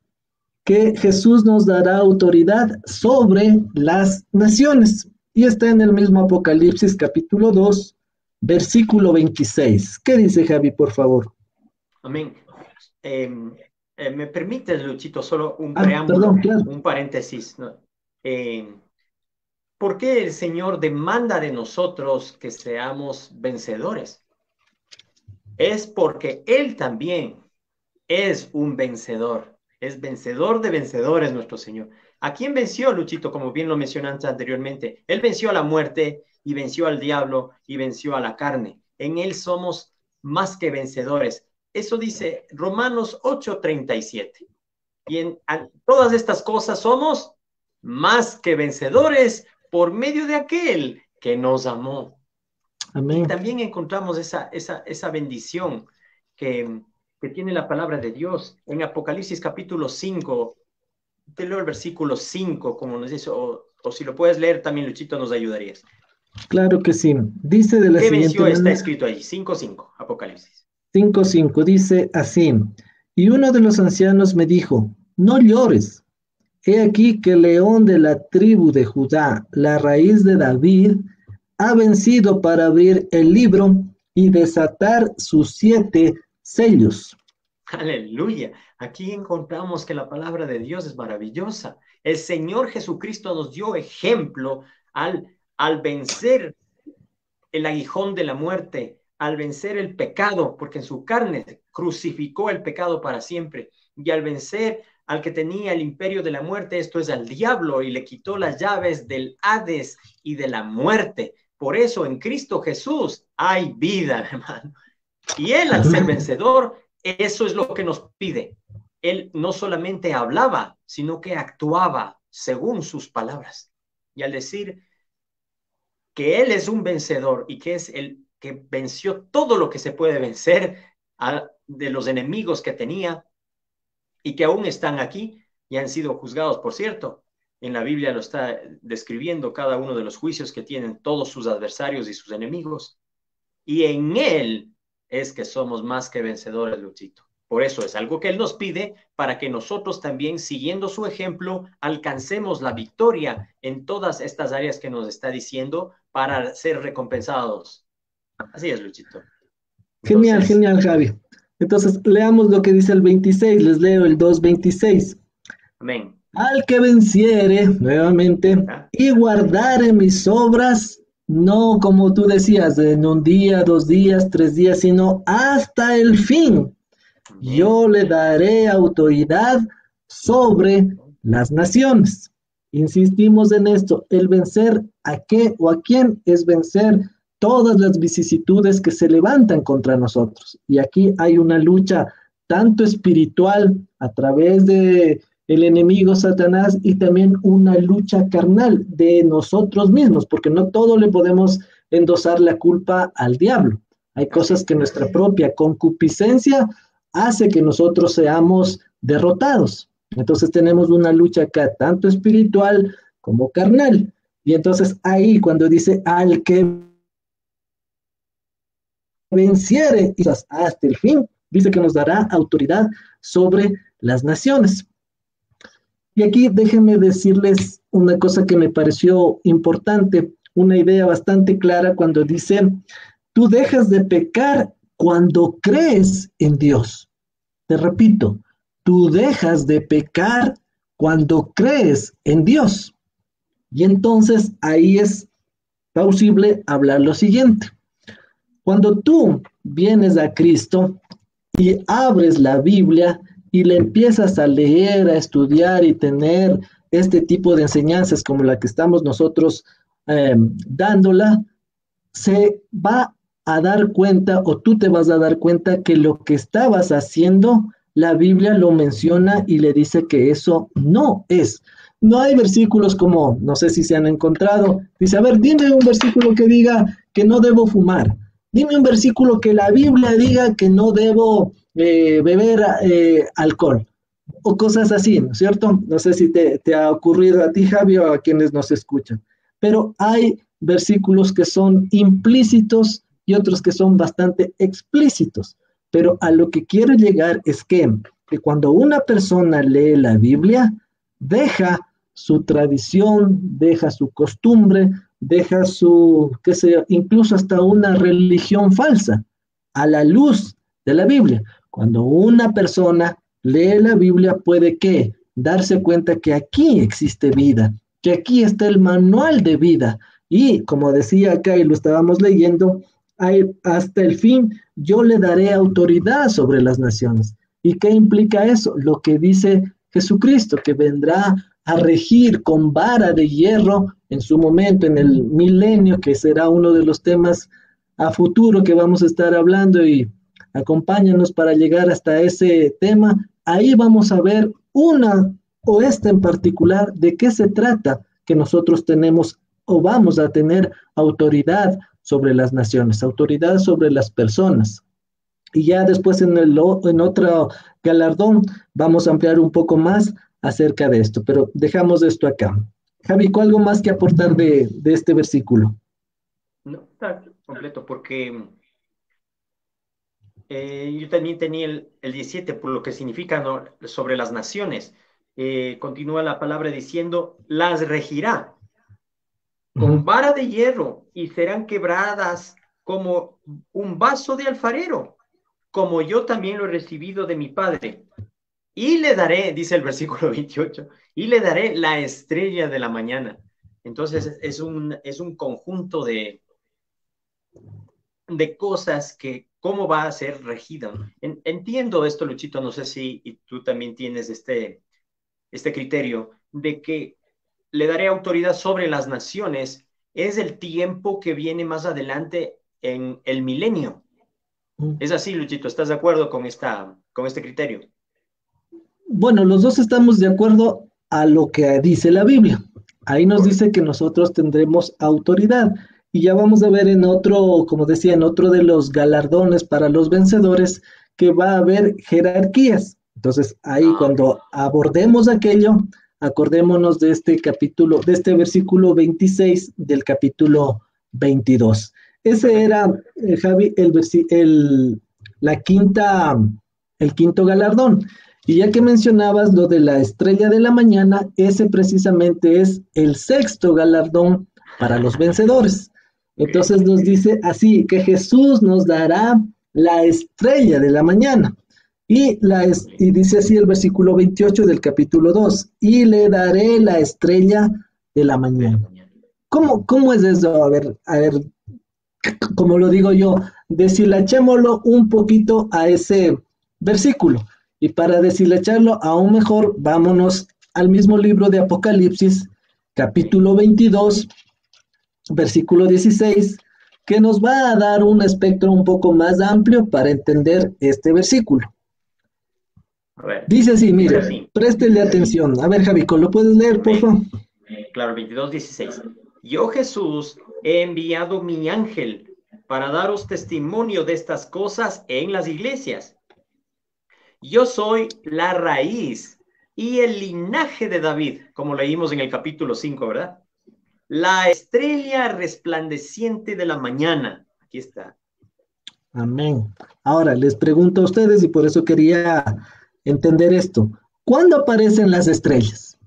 que Jesús nos dará autoridad sobre las naciones. Y está en el mismo Apocalipsis capítulo 2 versículo 26. ¿Qué dice Javi, por favor? amén. ¿Me permites, Luchito, solo un Ah, perdón, preámbulo, claro. un paréntesis, ¿no? Eh, ¿Por qué el Señor demanda de nosotros que seamos vencedores? Es porque Él también es un vencedor. Es vencedor de vencedores nuestro Señor. ¿A quién venció, Luchito? Como bien lo mencionaste anteriormente. Él venció a la muerte y venció al diablo y venció a la carne. En Él somos más que vencedores. Eso dice Romanos 8:37. Y en todas estas cosas somos más que vencedores por medio de aquel que nos amó. Y Amén. también encontramos esa bendición que, que tiene la palabra de Dios en Apocalipsis capítulo 5. Te leo el versículo 5, como nos dice, o si lo puedes leer también, Luchito, nos ayudarías. Claro que sí. Dice de la ¿Qué siguiente venció está manera, escrito allí? 5:5, Apocalipsis. 5:5 dice así, y uno de los ancianos me dijo, no llores. He aquí que el león de la tribu de Judá, la raíz de David, ha vencido para abrir el libro y desatar sus 7 sellos. Aleluya. Aquí encontramos que la palabra de Dios es maravillosa. El Señor Jesucristo nos dio ejemplo al vencer el aguijón de la muerte, al vencer el pecado, porque en su carne crucificó el pecado para siempre, y al vencer al que tenía el imperio de la muerte, esto es al diablo, y le quitó las llaves del Hades y de la muerte. Por eso en Cristo Jesús hay vida, hermano. Y Él, al ser Amén. vencedor, eso es lo que nos pide. Él no solamente hablaba, sino que actuaba según sus palabras. Y al decir que Él es un vencedor y que es el que venció todo lo que se puede vencer de los enemigos que tenía y que aún están aquí y han sido juzgados, por cierto. En la Biblia lo está describiendo cada uno de los juicios que tienen todos sus adversarios y sus enemigos. Y en Él es que somos más que vencedores, Luchito. Por eso es algo que Él nos pide para que nosotros también, siguiendo su ejemplo, alcancemos la victoria en todas estas áreas que nos está diciendo para ser recompensados. Así es, Luchito. Genial, Entonces, genial, Javi. Entonces, leamos lo que dice el 26, les leo el 2:26. amén. Al que venciere, nuevamente, ¿Ah? y guardare mis obras, no como tú decías, en un día, 2 días, 3 días, sino hasta el fin. Amén. Yo le daré autoridad sobre las naciones. Insistimos en esto, el vencer a qué o a quién es vencer todas las vicisitudes que se levantan contra nosotros. Y aquí hay una lucha tanto espiritual a través de el enemigo Satanás y también una lucha carnal de nosotros mismos, porque no todo le podemos endosar la culpa al diablo. Hay Así cosas es. que nuestra propia concupiscencia hace que nosotros seamos derrotados. Entonces tenemos una lucha acá, tanto espiritual como carnal. Y entonces ahí cuando dice al que venciere hasta el fin, dice que nos dará autoridad sobre las naciones. Y aquí déjenme decirles una cosa que me pareció importante, una idea bastante clara cuando dice, tú dejas de pecar cuando crees en Dios. Te repito, tú dejas de pecar cuando crees en Dios. Y entonces ahí es plausible hablar lo siguiente. Cuando tú vienes a Cristo y abres la Biblia y le empiezas a leer, a estudiar y tener este tipo de enseñanzas como la que estamos nosotros dándola, se va a dar cuenta o tú te vas a dar cuenta que lo que estabas haciendo, la Biblia lo menciona y le dice que eso no es. No hay versículos como, no sé si se han encontrado, dice, a ver, dime un versículo que diga que no debo fumar. Dime un versículo que la Biblia diga que no debo beber alcohol o cosas así, ¿no es cierto? No sé si te ha ocurrido a ti, Javi, o a quienes nos escuchan, pero hay versículos que son implícitos y otros que son bastante explícitos. Pero a lo que quiero llegar es que cuando una persona lee la Biblia, deja su tradición, deja su costumbre, deja su, qué sé yo, incluso hasta una religión falsa a la luz de la Biblia. Cuando una persona lee la Biblia puede que darse cuenta que aquí existe vida, que aquí está el manual de vida. Y como decía acá y lo estábamos leyendo, hasta el fin yo le daré autoridad sobre las naciones. ¿Y qué implica eso? Lo que dice Jesucristo, que vendrá a regir con vara de hierro en su momento, en el milenio, que será uno de los temas a futuro que vamos a estar hablando, y acompáñanos para llegar hasta ese tema. Ahí vamos a ver una o esta en particular, de qué se trata que nosotros tenemos o vamos a tener autoridad sobre las naciones, autoridad sobre las personas. Y ya después en otro galardón vamos a ampliar un poco más acerca de esto, pero dejamos esto acá. Javi, ¿algo más que aportar de este versículo? No, está completo, porque yo también tenía el 17, por lo que significa, ¿no?, sobre las naciones. Continúa la palabra diciendo, las regirá Uh -huh. con vara de hierro y serán quebradas como un vaso de alfarero, como yo también lo he recibido de mi Padre. Y le daré, dice el versículo 28, y le daré la estrella de la mañana. Entonces es un conjunto de cosas que, cómo va a ser regida. Entiendo esto, Luchito, no sé si y tú también tienes este criterio de que le daré autoridad sobre las naciones, es el tiempo que viene más adelante en el milenio. Es así, Luchito, ¿estás de acuerdo con este criterio? Bueno, los dos estamos de acuerdo a lo que dice la Biblia. Ahí nos Correcto. dice que nosotros tendremos autoridad. Y ya vamos a ver en otro, como decía, en otro de los galardones para los vencedores, que va a haber jerarquías. Entonces, ahí Ok. cuando abordemos aquello, acordémonos de este capítulo, de este versículo 26 del capítulo 22. Ese Perfecto. era, Javi, la quinta, el quinto galardón. Y ya que mencionabas lo de la estrella de la mañana, ese precisamente es el sexto galardón para los vencedores. Okay. Entonces nos dice así, que Jesús nos dará la estrella de la mañana. Y dice así el versículo 28 del capítulo 2, y le daré la estrella de la De la mañana. mañana. ¿Cómo es eso? A ver, como lo digo yo, deshilachémoslo un poquito a ese versículo. Y para deshilacharlo aún mejor, vámonos al mismo libro de Apocalipsis, Okay. capítulo 22, versículo 16, que nos va a dar un espectro un poco más amplio para entender este versículo. A ver, Dice así, dice mire, así. préstele atención. A ver, Javico, ¿lo puedes leer, por favor? Claro, 22:16. Yo, Jesús, he enviado mi ángel para daros testimonio de estas cosas en las iglesias. Yo soy la raíz y el linaje de David, como leímos en el capítulo 5, ¿verdad? La estrella resplandeciente de la mañana. Aquí está. Amén. Ahora les pregunto a ustedes, y por eso quería entender esto. ¿Cuándo aparecen las estrellas?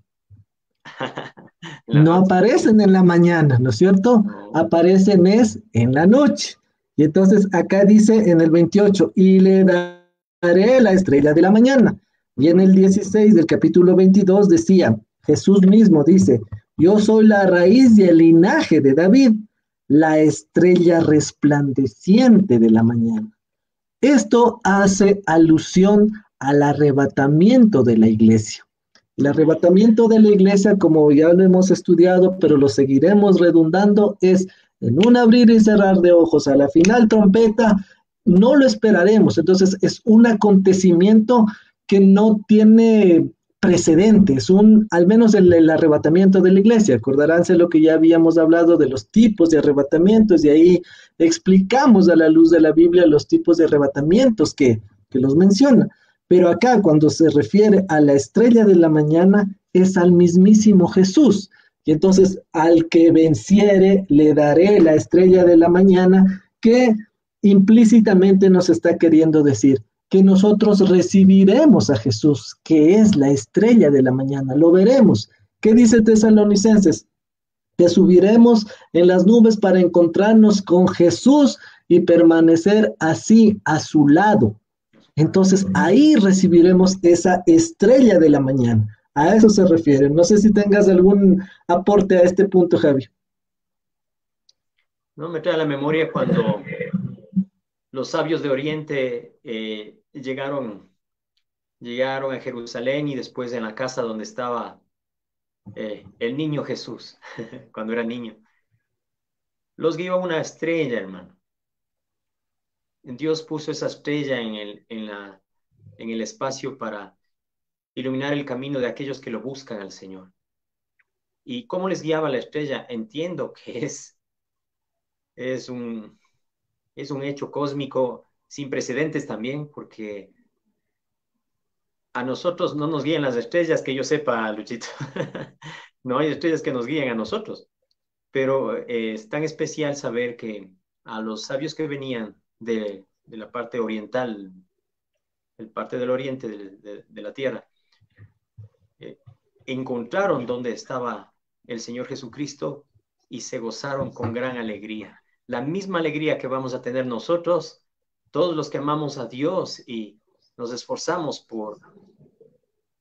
No aparecen en la mañana, ¿no es cierto? No. Aparecen es en la noche. Y entonces acá dice en el 28, y le daré la estrella de la mañana. Y en el 16 del capítulo 22 decía, Jesús mismo dice, yo soy la raíz y el linaje de David, la estrella resplandeciente de la mañana. Esto hace alusión al arrebatamiento de la iglesia. El arrebatamiento de la iglesia, como ya lo hemos estudiado, pero lo seguiremos redundando, es en un abrir y cerrar de ojos, a la final trompeta, no lo esperaremos. Entonces es un acontecimiento que no tiene precedentes, al menos el arrebatamiento de la iglesia. Acordaránse lo que ya habíamos hablado de los tipos de arrebatamientos y ahí explicamos a la luz de la Biblia los tipos de arrebatamientos que los menciona. Pero acá cuando se refiere a la estrella de la mañana es al mismísimo Jesús. Y entonces al que venciere le daré la estrella de la mañana, que implícitamente nos está queriendo decir que nosotros recibiremos a Jesús, que es la estrella de la mañana. Lo veremos. ¿Qué dice Tesalonicenses? Que subiremos en las nubes para encontrarnos con Jesús y permanecer así a su lado. Entonces ahí recibiremos esa estrella de la mañana. A eso se refiere. No sé si tengas algún aporte a este punto, Javi. No me trae a la memoria cuando los sabios de Oriente llegaron a Jerusalén y después en la casa donde estaba el niño Jesús, cuando era niño. Los guió una estrella, hermano. Dios puso esa estrella en el espacio para iluminar el camino de aquellos que lo buscan al Señor. ¿Y cómo les guiaba la estrella? Entiendo que es un hecho cósmico sin precedentes también, porque a nosotros no nos guían las estrellas, que yo sepa, Luchito. No hay estrellas que nos guíen a nosotros, pero es tan especial saber que a los sabios que venían de la parte oriental, el parte del oriente de la tierra, encontraron dónde estaba el Señor Jesucristo y se gozaron con gran alegría. La misma alegría que vamos a tener nosotros, todos los que amamos a Dios y nos esforzamos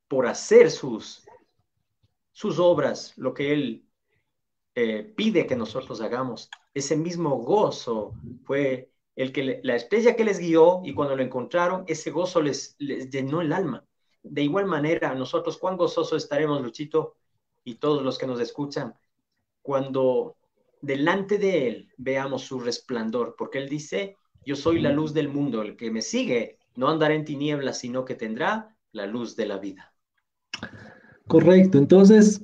por hacer sus obras, lo que Él pide que nosotros hagamos. Ese mismo gozo fue la estrella que les guió, y cuando lo encontraron, ese gozo les llenó el alma. De igual manera, nosotros cuán gozosos estaremos, Luchito, y todos los que nos escuchan, cuando delante de Él veamos su resplandor, porque Él dice, yo soy la luz del mundo, el que me sigue no andará en tinieblas, sino que tendrá la luz de la vida. Correcto, entonces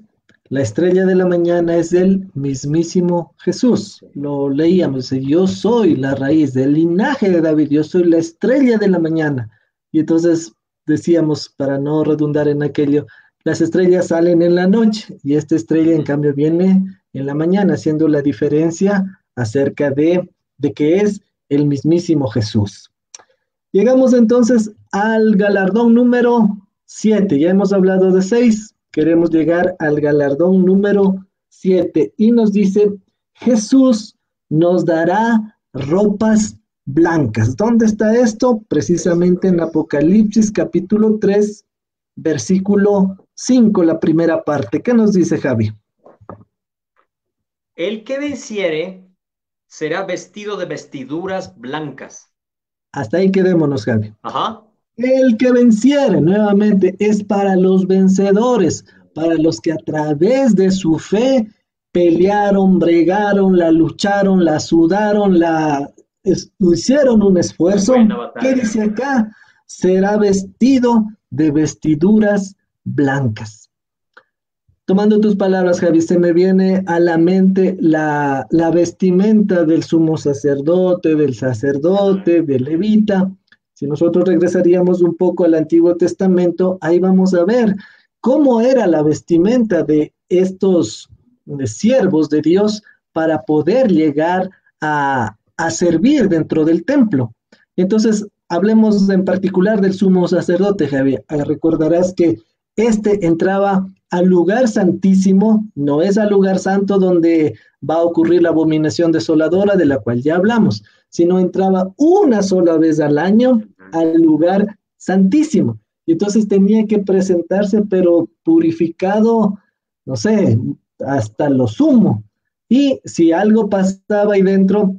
la estrella de la mañana es el mismísimo Jesús. Lo leíamos, dice, yo soy la raíz del linaje de David, yo soy la estrella de la mañana. Y entonces decíamos, para no redundar en aquello, las estrellas salen en la noche y esta estrella en cambio viene en la mañana, haciendo la diferencia acerca de que es el mismísimo Jesús. Llegamos entonces al galardón número 7. Ya hemos hablado de 6. Queremos llegar al galardón número 7. Y nos dice, Jesús nos dará ropas blancas. ¿Dónde está esto? Precisamente en Apocalipsis capítulo 3, versículo 5, la primera parte. ¿Qué nos dice Javi? El que venciere será vestido de vestiduras blancas. Hasta ahí quedémonos, Javi. Ajá. El que venciere, nuevamente, es para los vencedores, para los que a través de su fe pelearon, bregaron, la lucharon, la sudaron, hicieron un esfuerzo. ¿Qué dice acá? Será vestido de vestiduras blancas. tomando tus palabras, Javi, se me viene a la mente la vestimenta del sumo sacerdote, del levita. Si nosotros regresaríamos un poco al Antiguo Testamento, ahí vamos a ver cómo era la vestimenta de estos siervos de Dios para poder llegar a servir dentro del templo. Entonces, hablemos en particular del sumo sacerdote, Javier. Recordarás que este entraba al lugar santísimo, no es al lugar santo donde va a ocurrir la abominación desoladora de la cual ya hablamos, sino entraba una sola vez al año al lugar santísimo. Y entonces tenía que presentarse, pero purificado, no sé, hasta lo sumo. Y si algo pasaba ahí dentro,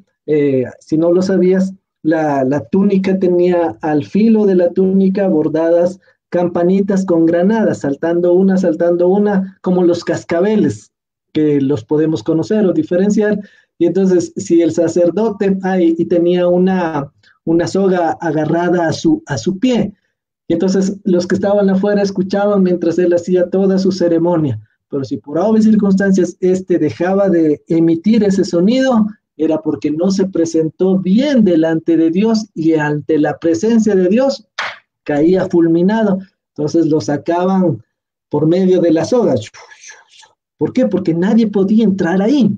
si no lo sabías, la túnica tenía al filo de la túnica bordadas campanitas con granadas, saltando una, como los cascabeles, que los podemos conocer o diferenciar. Y entonces, si el sacerdote y tenía una soga agarrada a su pie, y entonces los que estaban afuera escuchaban mientras él hacía toda su ceremonia. Pero si por obvias circunstancias dejaba de emitir ese sonido, era porque no se presentó bien delante de Dios, y ante la presencia de Dios caía fulminado. Entonces lo sacaban por medio de las sogas. ¿Por qué? Porque nadie podía entrar ahí.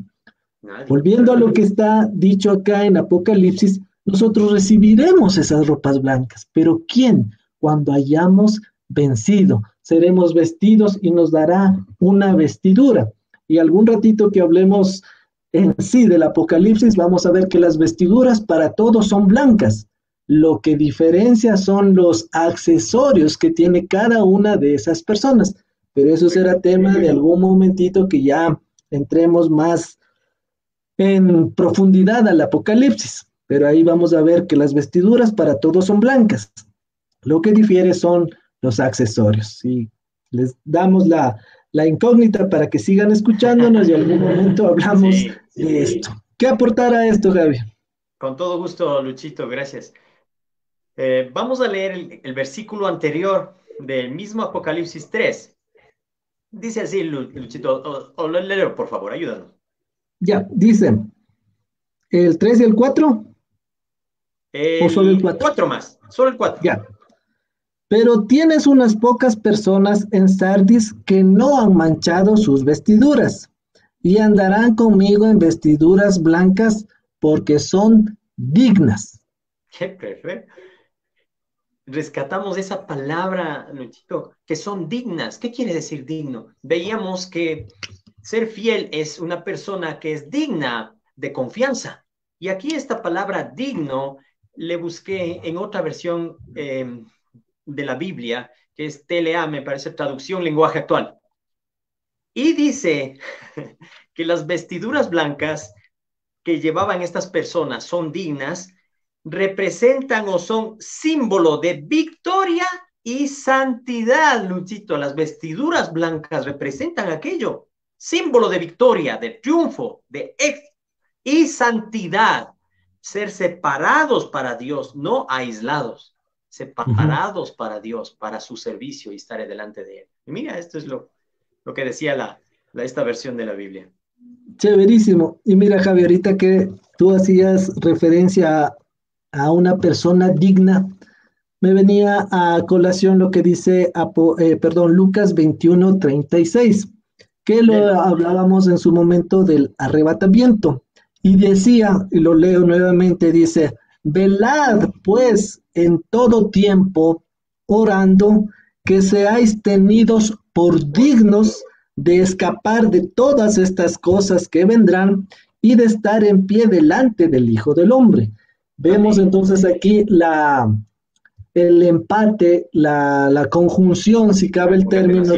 Volviendo a lo que está dicho acá en Apocalipsis, nosotros recibiremos esas ropas blancas. ¿Pero quién? Cuando hayamos vencido, seremos vestidos y nos dará una vestidura. Y algún ratito que hablemos en sí del Apocalipsis, vamos a ver que las vestiduras para todos son blancas. Lo que diferencia son los accesorios que tiene cada una de esas personas. Pero eso será tema de algún momentito que ya entremos más en profundidad al Apocalipsis. Pero ahí vamos a ver que las vestiduras para todos son blancas. Lo que difiere son los accesorios. Y les damos la incógnita para que sigan escuchándonos y en algún momento hablamos de esto. ¿Qué aportar a esto, Gaby? Con todo gusto, Luchito, gracias. Vamos a leer el versículo anterior del mismo Apocalipsis 3. Dice así, Luchito, o léelo, por favor, ayúdanos. Ya, dice, ¿el 3 y el 4? ¿O solo el 4? 4 más, solo el 4. Ya. Pero tienes unas pocas personas en Sardis que no han manchado sus vestiduras, y andarán conmigo en vestiduras blancas porque son dignas. Qué perfecto. Rescatamos esa palabra, Luchito, que son dignas. ¿Qué quiere decir digno? Veíamos que ser fiel es una persona que es digna de confianza. Y aquí esta palabra digno le busqué en otra versión de la Biblia, que es TLA, me parece, traducción lenguaje actual. Y dice que las vestiduras blancas que llevaban estas personas son dignas, representan o son símbolo de victoria y santidad, Luchito. Las vestiduras blancas representan aquello, símbolo de victoria, de triunfo, de éxito y santidad. Ser separados para Dios, no aislados, separados para Dios, para su servicio y estar delante de Él. Y mira, esto es lo que decía esta versión de la Biblia. Chéverísimo. Y mira, Javier, ahorita que tú hacías referencia a una persona digna, me venía a colación lo que dice Lucas 21:36, que lo hablábamos en su momento del arrebatamiento. Y decía, y lo leo nuevamente, dice, velad pues en todo tiempo, orando, que seáis tenidos por dignos de escapar de todas estas cosas que vendrán y de estar en pie delante del Hijo del Hombre. Vemos entonces aquí el empate, la conjunción, si cabe el término,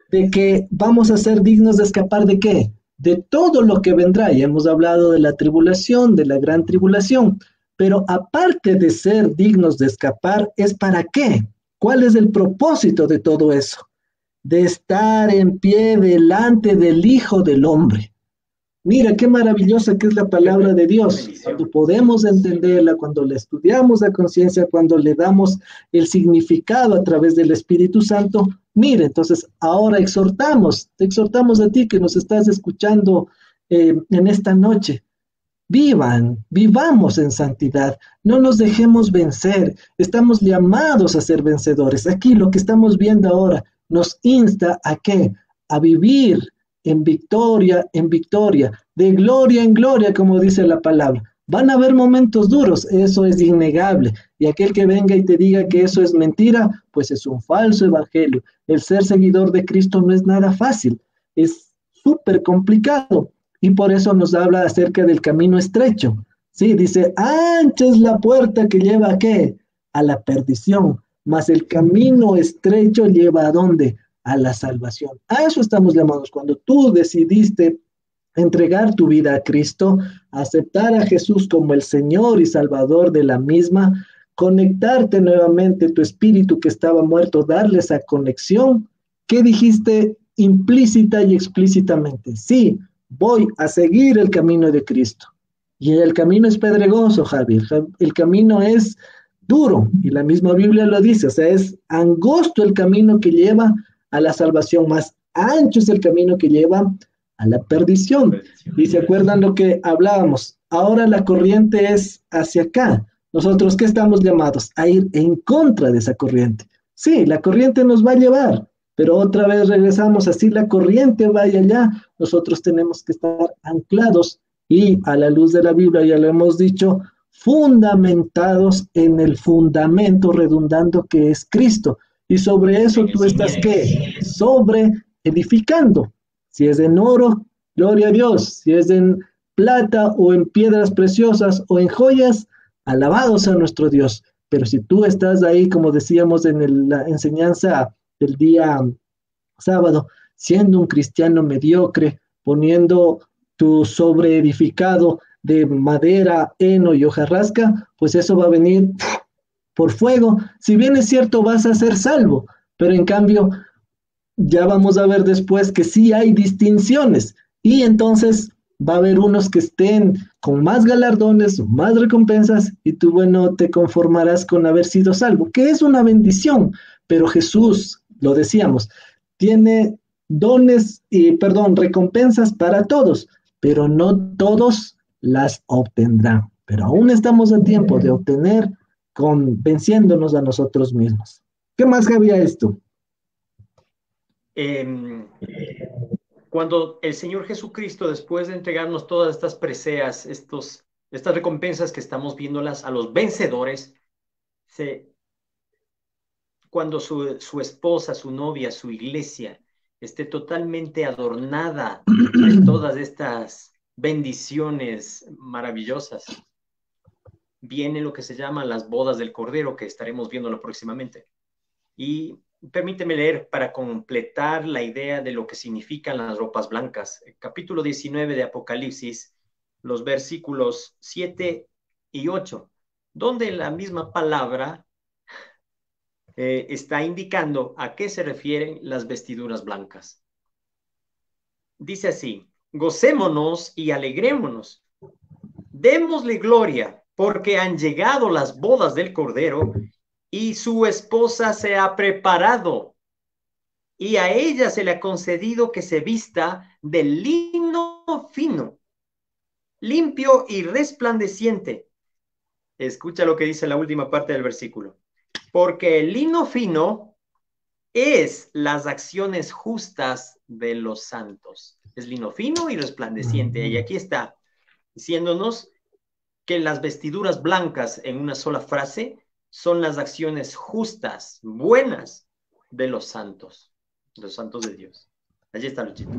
de que vamos a ser dignos de escapar de qué, de todo lo que vendrá. Ya hemos hablado de la tribulación, de la gran tribulación, pero aparte de ser dignos de escapar, ¿es para qué? ¿Cuál es el propósito de todo eso? De estar en pie delante del Hijo del Hombre. Mira qué maravillosa que es la palabra de Dios. Cuando podemos entenderla, cuando la estudiamos a conciencia, cuando le damos el significado a través del Espíritu Santo, Mire, entonces ahora te exhortamos a ti que nos estás escuchando en esta noche. Vivamos en santidad, no nos dejemos vencer, estamos llamados a ser vencedores. Aquí lo que estamos viendo ahora nos insta a qué? A vivir en victoria, de gloria en gloria, como dice la palabra. Van a haber momentos duros, eso es innegable. Y aquel que venga y te diga que eso es mentira, pues es un falso evangelio. El ser seguidor de Cristo no es nada fácil, es súper complicado. Y por eso nos habla acerca del camino estrecho. Sí, dice, ancha es la puerta que lleva ¿a qué? A la perdición, mas el camino estrecho lleva ¿a dónde? A la salvación. A eso estamos llamados. Cuando tú decidiste entregar tu vida a Cristo, aceptar a Jesús como el Señor y Salvador de la misma, conectarte nuevamente tu espíritu que estaba muerto, darle esa conexión, ¿qué dijiste implícita y explícitamente? Sí, voy a seguir el camino de Cristo. Y el camino es pedregoso, Javier. El camino es duro, y la misma Biblia lo dice, o sea, es angosto el camino que lleva a la salvación, más ancho es el camino que lleva a la perdición. Y se acuerdan lo que hablábamos, ahora la corriente es hacia acá. Nosotros, ¿qué estamos llamados? A ir en contra de esa corriente. Sí, la corriente nos va a llevar, pero otra vez regresamos, así la corriente vaya allá, nosotros tenemos que estar anclados y a la luz de la Biblia, ya lo hemos dicho, fundamentados en el fundamento redundando que es Cristo. Y sobre eso tú estás, ¿qué? Sobre edificando. Si es en oro, gloria a Dios. Si es en plata o en piedras preciosas o en joyas, alabados a nuestro Dios. Pero si tú estás ahí, como decíamos en la enseñanza del día sábado, siendo un cristiano mediocre, poniendo tu sobreedificado de madera, heno y hojarasca, pues eso va a venir por fuego. Si bien es cierto, vas a ser salvo, pero en cambio, ya vamos a ver después que sí hay distinciones. Y entonces va a haber unos que estén con más galardones, más recompensas, y tú, bueno, te conformarás con haber sido salvo, que es una bendición. Pero Jesús, lo decíamos, tiene recompensas para todos, pero no todos las obtendrán. Pero aún estamos a tiempo de obtener venciéndonos a nosotros mismos. ¿Qué más había esto? Cuando el Señor Jesucristo, después de entregarnos todas estas preseas, estas recompensas que estamos viéndolas a los vencedores, cuando su esposa, su novia, su iglesia esté totalmente adornada de todas estas bendiciones maravillosas, viene lo que se llama las bodas del Cordero, que estaremos viéndolo próximamente. Y permíteme leer para completar la idea de lo que significan las ropas blancas. Capítulo 19 de Apocalipsis, los versículos 7 y 8, donde la misma palabra está indicando a qué se refieren las vestiduras blancas. Dice así: gocémonos y alegrémonos, démosle gloria, porque han llegado las bodas del Cordero y su esposa se ha preparado, y a ella se le ha concedido que se vista de lino fino, limpio y resplandeciente. Escucha lo que dice la última parte del versículo. Porque el lino fino es las acciones justas de los santos. Es lino fino y resplandeciente. Y aquí está diciéndonos que las vestiduras blancas, en una sola frase, son las acciones justas, buenas de los santos de Dios. Allí está, Luchito.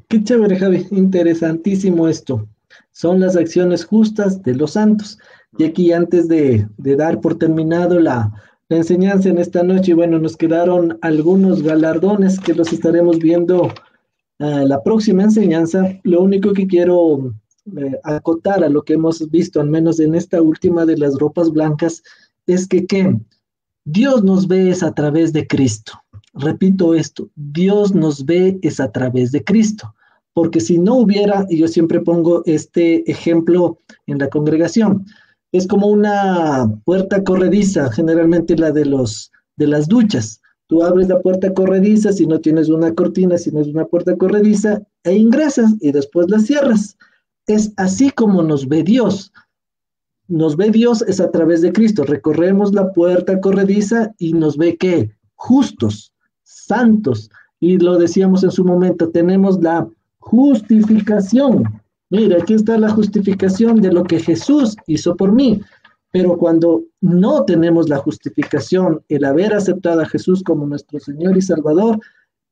Qué chévere, Javi, interesantísimo esto. Son las acciones justas de los santos. Y aquí, antes de dar por terminado la enseñanza en esta noche, bueno, nos quedaron algunos galardones que los estaremos viendo la próxima enseñanza. Lo único que quiero acotar a lo que hemos visto, al menos en esta última de las ropas blancas, es que Dios nos ve es a través de Cristo. Repito esto, Dios nos ve es a través de Cristo. Porque si no hubiera, y yo siempre pongo este ejemplo en la congregación, es como una puerta corrediza, generalmente la de las duchas. Tú abres la puerta corrediza, si no tienes una cortina, si no es una puerta corrediza, e ingresas y después la cierras. Es así como nos ve Dios. Nos ve Dios es a través de Cristo. Recorremos la puerta corrediza y nos ve ¿qué? Justos, santos. Y lo decíamos en su momento, tenemos la justificación. Mira, aquí está la justificación de lo que Jesús hizo por mí. Pero cuando no tenemos la justificación, el haber aceptado a Jesús como nuestro Señor y Salvador,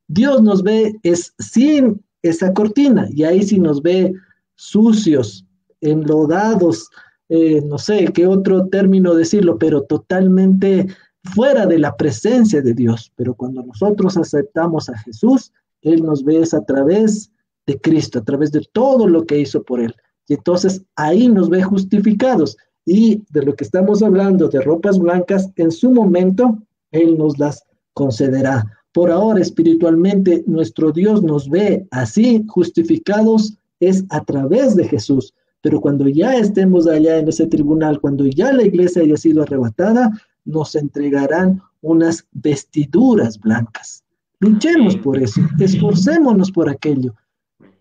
Dios nos ve es sin esa cortina y ahí sí nos ve sucios, enlodados, no sé qué otro término decirlo, pero totalmente fuera de la presencia de Dios. Pero cuando nosotros aceptamos a Jesús, Él nos ve es a través de Cristo, a través de todo lo que hizo por Él. Y entonces ahí nos ve justificados. Y de lo que estamos hablando, de ropas blancas, en su momento Él nos las concederá. Por ahora, espiritualmente, nuestro Dios nos ve así, justificados, es a través de Jesús. Pero cuando ya estemos allá en ese tribunal, cuando ya la iglesia haya sido arrebatada, nos entregarán unas vestiduras blancas. Luchemos por eso, esforcémonos por aquello.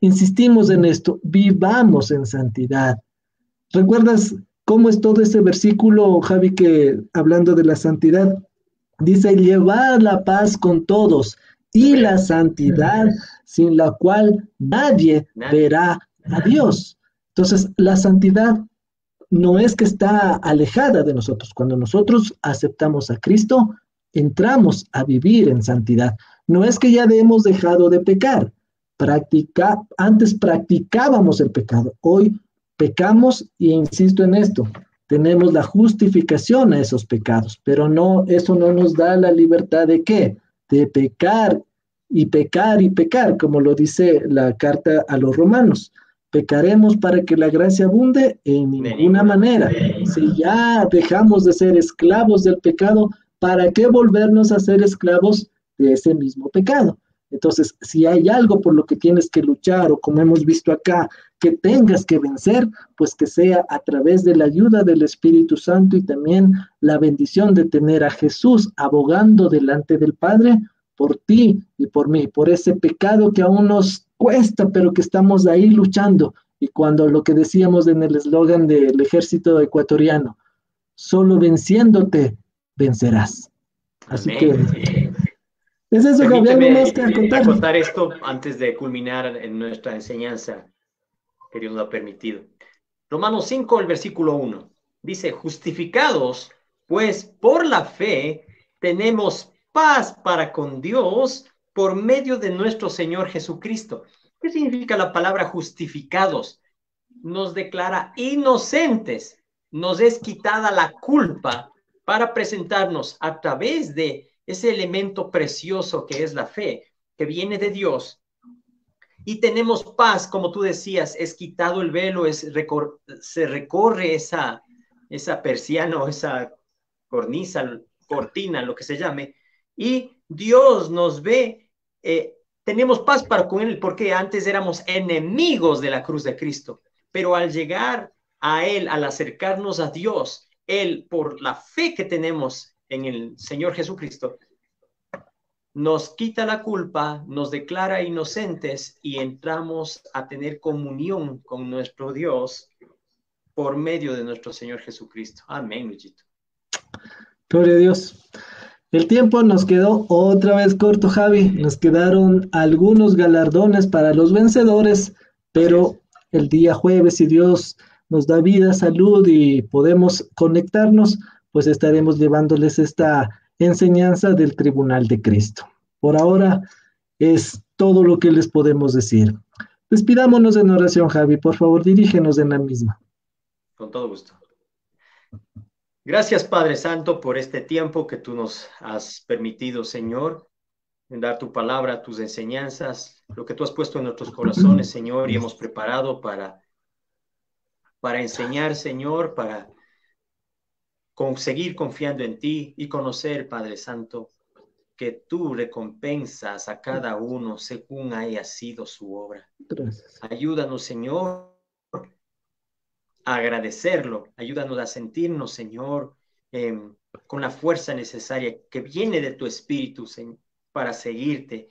Insistimos en esto, vivamos en santidad. ¿Recuerdas cómo es todo ese versículo, Javi, que hablando de la santidad, dice, llevar la paz con todos y la santidad sin la cual nadie verá a Dios? Entonces, la santidad no es que está alejada de nosotros. Cuando nosotros aceptamos a Cristo, entramos a vivir en santidad. No es que ya hemos dejado de pecar. Antes practicábamos el pecado. Hoy pecamos y insisto en esto. Tenemos la justificación a esos pecados, pero no, eso no nos da la libertad de ¿qué? De pecar y pecar y pecar, como lo dice la carta a los romanos. ¿Pecaremos para que la gracia abunde? En ninguna manera. Si ya dejamos de ser esclavos del pecado, ¿para qué volvernos a ser esclavos de ese mismo pecado? Entonces, si hay algo por lo que tienes que luchar, o como hemos visto acá, que tengas que vencer, pues que sea a través de la ayuda del Espíritu Santo y también la bendición de tener a Jesús abogando delante del Padre por ti y por mí, por ese pecado que aún nos cuesta, pero que estamos ahí luchando. Y cuando lo que decíamos en el eslogan del ejército ecuatoriano, solo venciéndote vencerás. Así Amén. que es eso, Gabriel, algo Permíteme más que contar. acotar esto antes de culminar en nuestra enseñanza, que Dios nos ha permitido. Romanos 5, el versículo 1, dice, justificados, pues por la fe tenemos paz para con Dios por medio de nuestro Señor Jesucristo. ¿Qué significa la palabra justificados? Nos declara inocentes, nos es quitada la culpa para presentarnos a través de ese elemento precioso que es la fe, que viene de Dios. Y tenemos paz, como tú decías, es quitado el velo, se recorre esa persiana o esa cornisa, cortina, lo que se llame, y Dios nos ve, tenemos paz para con Él, porque antes éramos enemigos de la cruz de Cristo, pero al llegar a Él, al acercarnos a Dios, Él, por la fe que tenemos en el Señor Jesucristo, nos quita la culpa, nos declara inocentes y entramos a tener comunión con nuestro Dios por medio de nuestro Señor Jesucristo. Amén, Luchito. Gloria a Dios. El tiempo nos quedó otra vez corto, Javi. Nos quedaron algunos galardones para los vencedores, pero el día jueves, si Dios nos da vida, salud y podemos conectarnos, pues estaremos llevándoles esta enseñanza del Tribunal de Cristo. Por ahora es todo lo que les podemos decir. Despidámonos en oración, Javi. Por favor, dirígenos en la misma. Con todo gusto. Gracias, Padre Santo, por este tiempo que tú nos has permitido, Señor, en dar tu palabra, tus enseñanzas, lo que tú has puesto en nuestros corazones, Señor, y hemos preparado para enseñar, Señor, para seguir confiando en ti y conocer, Padre Santo, que tú recompensas a cada uno según haya sido su obra. Gracias. Ayúdanos, Señor, a agradecerlo. Ayúdanos a sentirnos, Señor, eh, con la fuerza necesaria que viene de tu espíritu, Señor, para seguirte,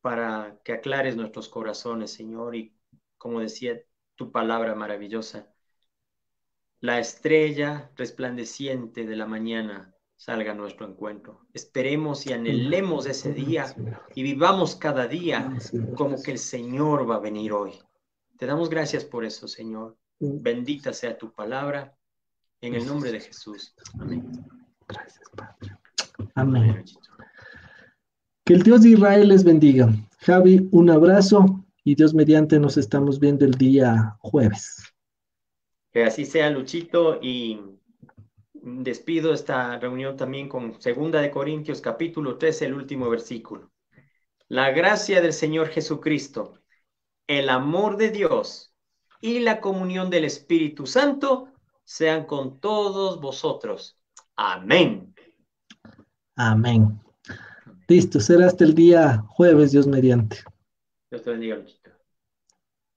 para que aclares nuestros corazones, Señor, y como decía tu palabra maravillosa, la estrella resplandeciente de la mañana salga a nuestro encuentro. Esperemos y anhelemos ese día y vivamos cada día como que el Señor va a venir hoy. Te damos gracias por eso, Señor. Bendita sea tu palabra, en el nombre de Jesús. Amén. Gracias, Padre. Amén, Amén. Luchito. Que el Dios de Israel les bendiga. Javi, un abrazo y Dios mediante nos estamos viendo el día jueves. Que así sea, Luchito, y despido esta reunión también con 2 Corintios, capítulo 13, el último versículo. La gracia del Señor Jesucristo, el amor de Dios y la comunión del Espíritu Santo sean con todos vosotros. Amén. Amén. Listo, será hasta el día jueves, Dios mediante. Dios te bendiga, Luchito.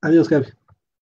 Adiós, Javi.